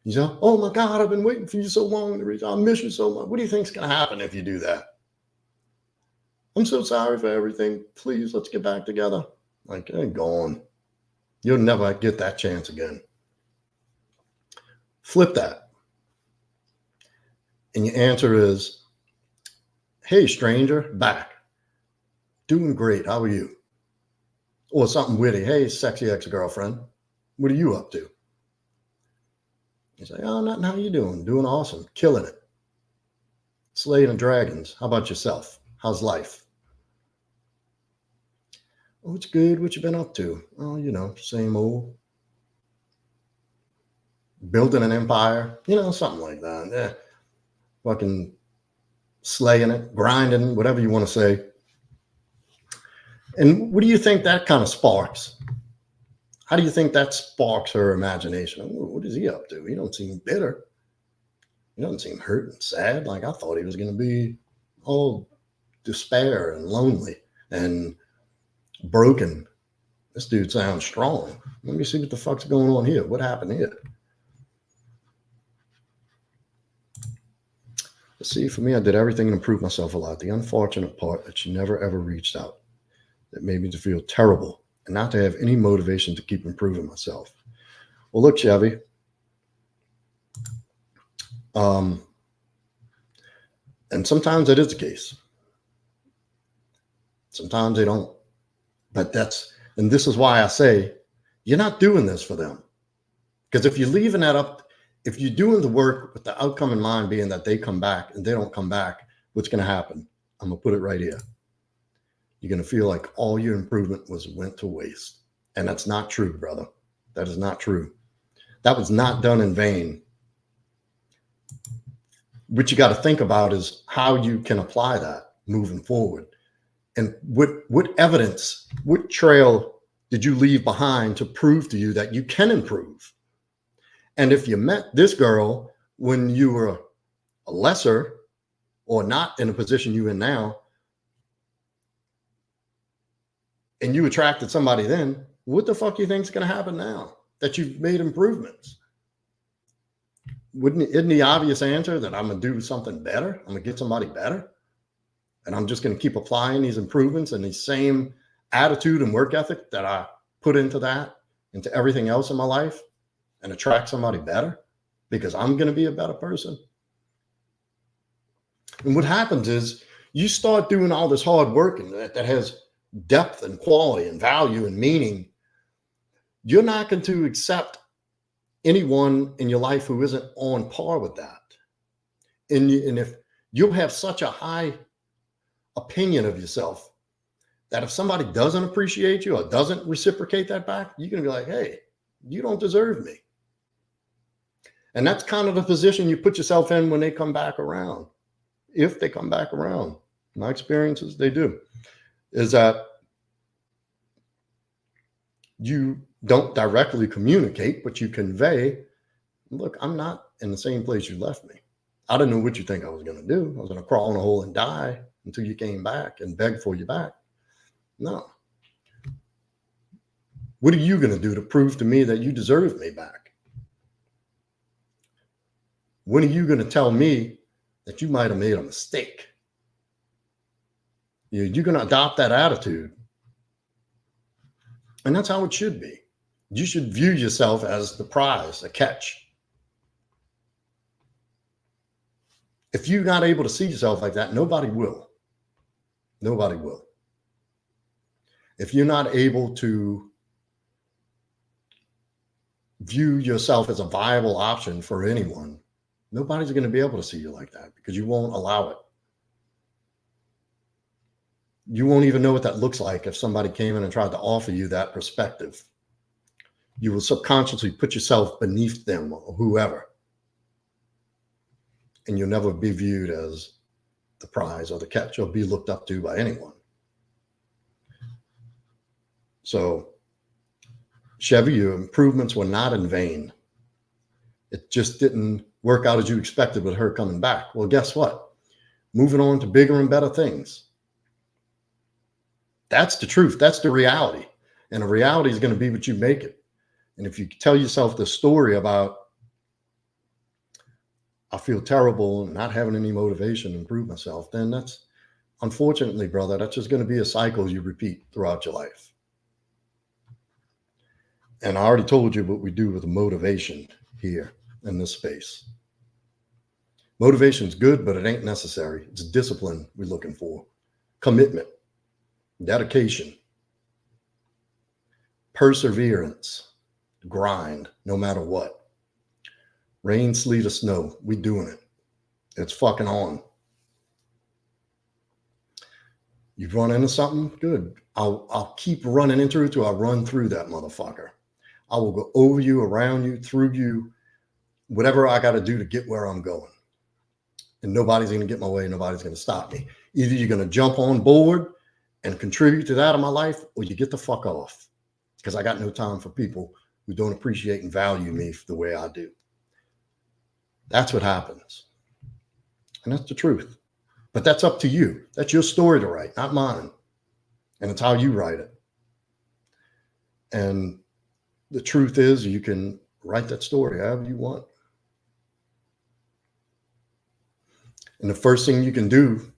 You say, oh my God, I've been waiting for you so long to reach out. I miss you so much. What do you think's going to happen if you do that? I'm so sorry for everything. Please, let's get back together. Like, hey, gone. You'll never get that chance again. Flip that. And your answer is, hey, stranger, back. Doing great. How are you? Or something witty. Hey, sexy ex-girlfriend. What are you up to? You say, oh, nothing. How you doing? Doing awesome. Killing it. Slaying the dragons. How about yourself? How's life? Oh, it's good. What you been up to? Oh, you know, same old. Building an empire. You know, something like that. Yeah. Fucking slaying it, grinding, whatever you want to say. And what do you think that kind of sparks? How do you think that sparks her imagination? What is he up to? He don't seem bitter. He doesn't seem hurt and sad. Like I thought he was going to be all despair and lonely and broken. This dude sounds strong. Let me see what the fuck's going on here. What happened here? Let's see, for me, I did everything to improve myself a lot. The unfortunate part that she never ever reached out. That made me to feel terrible and not to have any motivation to keep improving myself. Well, look, Chevy. And sometimes it is the case. Sometimes they don't. But and this is why I say, you're not doing this for them. Because if you're leaving that up, if you're doing the work with the outcome in mind being that they come back and they don't come back, what's going to happen? I'm going to put it right here. You're going to feel like all your improvement went to waste. And that's not true, brother. That is not true. That was not done in vain. What you got to think about is how you can apply that moving forward. And what evidence, what trail did you leave behind to prove to you that you can improve? And if you met this girl when you were a lesser or not in a position you're in now, and you attracted somebody then, what the fuck you think is going to happen now that you've made improvements? Isn't the obvious answer that I'm going to do something better? I'm going to get somebody better. And I'm just going to keep applying these improvements and the same attitude and work ethic that I put into everything else in my life and attract somebody better because I'm going to be a better person. And what happens is you start doing all this hard work and that has depth and quality and value and meaning, you're not going to accept anyone in your life who isn't on par with that. And if you'll have such a high opinion of yourself that if somebody doesn't appreciate you or doesn't reciprocate that back, you're going to be like, hey, you don't deserve me. And that's kind of the position you put yourself in when they come back around. If they come back around, my experiences, they do, is that you don't directly communicate, but you convey, look, I'm not in the same place you left me. I didn't know what you think I was going to do. I was going to crawl in a hole and die until you came back and beg for you back. No. What are you going to do to prove to me that you deserve me back? When are you going to tell me that you might have made a mistake? You're going to adopt that attitude. And that's how it should be. You should view yourself as the prize, the catch. If you're not able to see yourself like that, nobody will. Nobody will. If you're not able to view yourself as a viable option for anyone, nobody's going to be able to see you like that because you won't allow it. You won't even know what that looks like if somebody came in and tried to offer you that perspective. You will subconsciously put yourself beneath them or whoever. And you'll never be viewed as the prize or the catch or be looked up to by anyone. So, Chevy, your improvements were not in vain. It just didn't work out as you expected with her coming back. Well, guess what? Moving on to bigger and better things. That's the truth. That's the reality. And the reality is going to be what you make it. And if you tell yourself the story about, I feel terrible and not having any motivation to improve myself, then that's, unfortunately, brother, that's just going to be a cycle you repeat throughout your life. And I already told you what we do with the motivation here in this space. Motivation's good, but it ain't necessary. It's discipline we're looking for. Commitment, dedication, perseverance, grind, no matter what. Rain, sleet, or snow, we doing it. It's fucking on. You run into something, good. I'll keep running into it till I run through that motherfucker. I will go over you, around you, through you, whatever I got to do to get where I'm going. And nobody's going to get my way. Nobody's going to stop me. Either you're going to jump on board and contribute to that in my life, or you get the fuck off. Because I got no time for people who don't appreciate and value me the way I do. That's what happens. And that's the truth. But that's up to you. That's your story to write, not mine. And it's how you write it. And the truth is, you can write that story however you want. And the first thing you can do,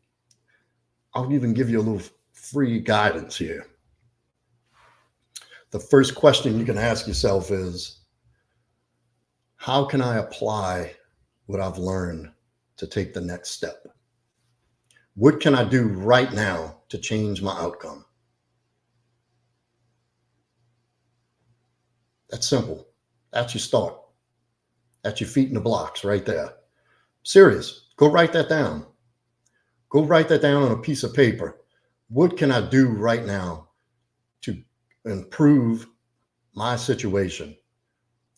I'll even give you a little free guidance here. The first question you can ask yourself is, how can I apply what I've learned to take the next step? What can I do right now to change my outcome? That's simple. That's your start. That's your feet in the blocks right there. Serious. Go write that down. Go write that down on a piece of paper. What can I do right now to improve my situation,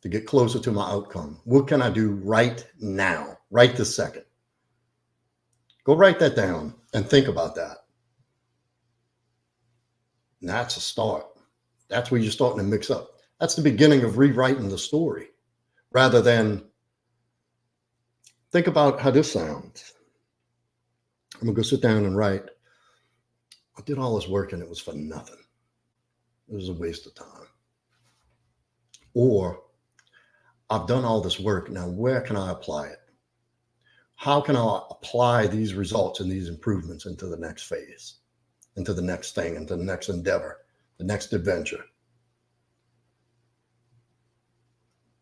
to get closer to my outcome? What can I do right now, right this second? Go write that down and think about that. And that's a start. That's where you're starting to mix up. That's the beginning of rewriting the story, rather than think about how this sounds. I'm going to go sit down and write, I did all this work and it was for nothing. It was a waste of time. Or, I've done all this work. Now, where can I apply it? How can I apply these results and these improvements into the next phase, into the next thing, into the next endeavor, the next adventure?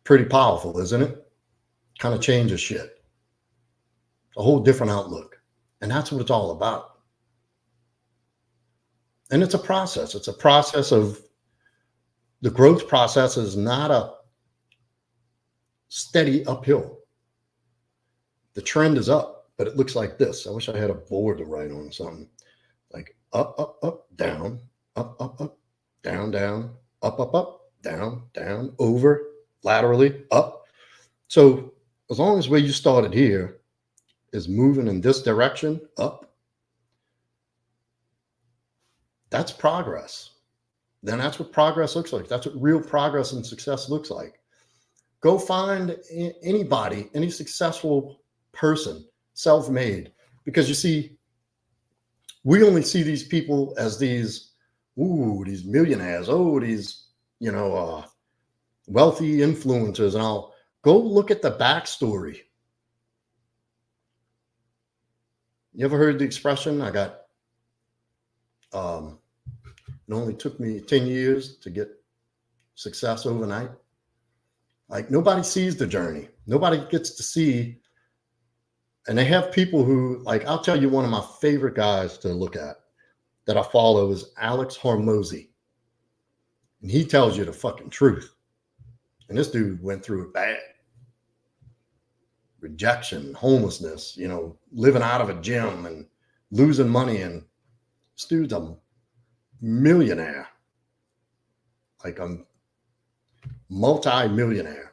Pretty powerful, isn't it? Kind of changes shit. A whole different outlook. And that's what it's all about. And it's a process. It's a process of the growth process is not a steady uphill. The trend is up, but it looks like this. I wish I had a board to write on something like up, up, up, down, up, up, up, down, down, up, up, up, down, down, over, laterally, up. So as long as where you started here is moving in this direction, up, that's progress. Then that's what progress looks like. That's what real progress and success looks like. Go find anybody, any successful person, self-made, because you see, we only see these people as these millionaires, these, wealthy influencers, and I'll go look at the backstory. You ever heard the expression, it only took me 10 years to get success overnight? Like, nobody sees the journey. Nobody gets to see. And they have people who, like, I'll tell you, one of my favorite guys to look at that I follow is Alex Hormozy. And he tells you the fucking truth. And this dude went through it bad. Rejection, homelessness, living out of a gym and losing money. And this dude's a millionaire, like a multi-millionaire.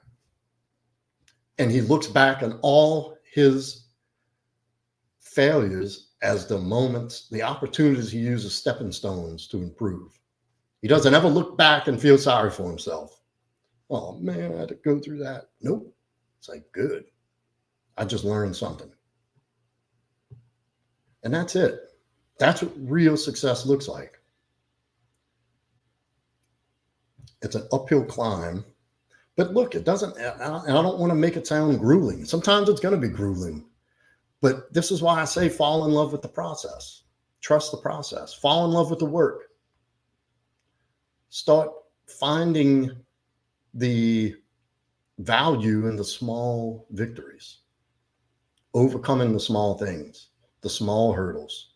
And he looks back on all his failures as the moments, the opportunities he used as stepping stones to improve. He doesn't ever look back and feel sorry for himself. Oh man, I had to go through that. Nope. It's like, good. I just learned something. And that's it. That's what real success looks like. It's an uphill climb. But look, it doesn't, and I don't want to make it sound grueling. Sometimes it's going to be grueling. But this is why I say fall in love with the process. Trust the process. Fall in love with the work. Start finding the value in the small victories. Overcoming the small things, the small hurdles.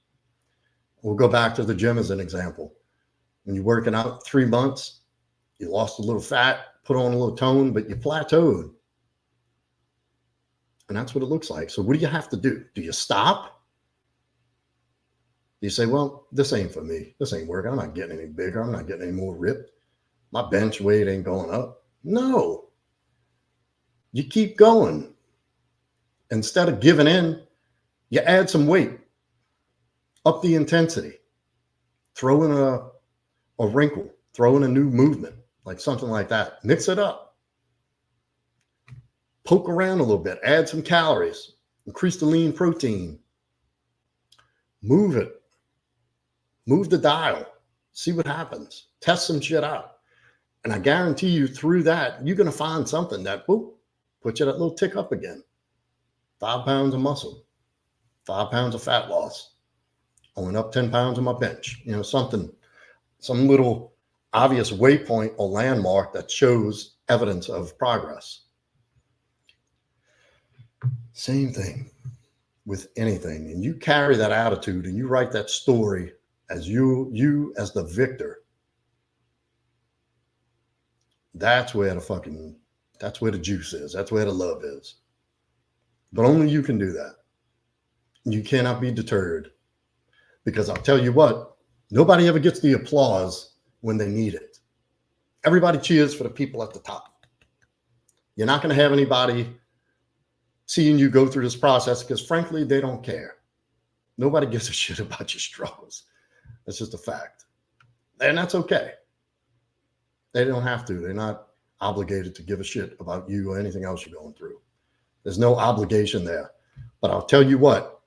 We'll go back to the gym as an example. When you're working out 3 months, you lost a little fat, put on a little tone, but you plateaued. And that's what it looks like. So what do you have to do? Do you stop? You say, well, this ain't for me. This ain't working. I'm not getting any bigger. I'm not getting any more ripped. My bench weight ain't going up. No. You keep going. Instead of giving in, you add some weight, up the intensity, throw in a wrinkle, throw in a new movement, like something like that. Mix it up. Poke around a little bit, add some calories, increase the lean protein. Move it. Move the dial. See what happens. Test some shit out. And I guarantee you through that, you're going to find something that, boop, put you that little tick up again. 5 pounds of muscle, 5 pounds of fat loss. I went up 10 pounds on my bench. Something, some little obvious waypoint or landmark that shows evidence of progress. Same thing with anything. And you carry that attitude and you write that story as you as the victor. That's where the juice is. That's where the love is. But only you can do that. You cannot be deterred, because I'll tell you what, nobody ever gets the applause when they need it. Everybody cheers for the people at the top. You're not going to have anybody seeing you go through this process because, frankly, they don't care. Nobody gives a shit about your struggles. That's just a fact. And that's okay. They don't have to. They're not obligated to give a shit about you or anything else you're going through. There's no obligation there. But I'll tell you what,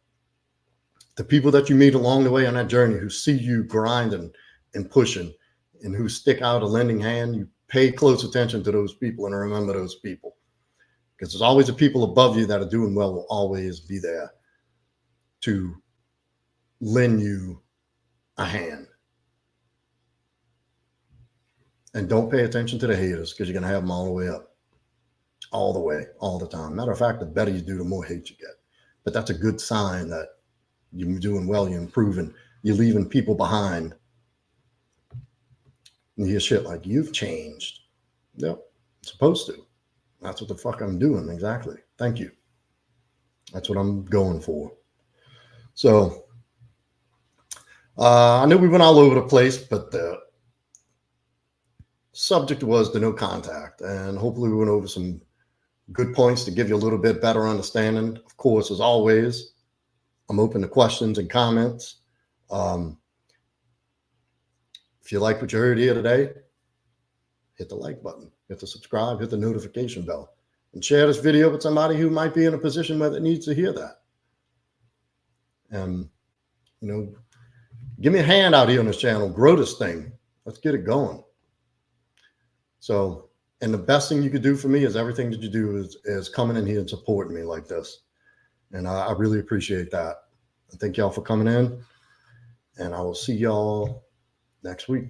the people that you meet along the way on that journey who see you grinding and pushing and who stick out a lending hand, you pay close attention to those people and remember those people. Because there's always the people above you that are doing well will always be there to lend you a hand. And don't pay attention to the haters, because you're going to have them all the way up. All the way, all the time. Matter of fact, the better you do, the more hate you get. But that's a good sign that you're doing well, you're improving, you're leaving people behind And you hear shit like, you've changed. Yep, I'm supposed to. That's what the fuck I'm doing. Exactly. Thank you. That's what I'm going for. So I know we went all over the place, but the subject was the no contact. And hopefully we went over some good points to give you a little bit better understanding. Of course, as always, I'm open to questions and comments. If you like what you heard here today, hit the like button, hit the subscribe, hit the notification bell, and share this video with somebody who might be in a position where it needs to hear that. And, give me a hand out here on this channel, grow this thing. Let's get it going. So, and the best thing you could do for me is everything that you do is coming in here and supporting me like this. And I really appreciate that. I thank y'all for coming in, and I will see y'all next week.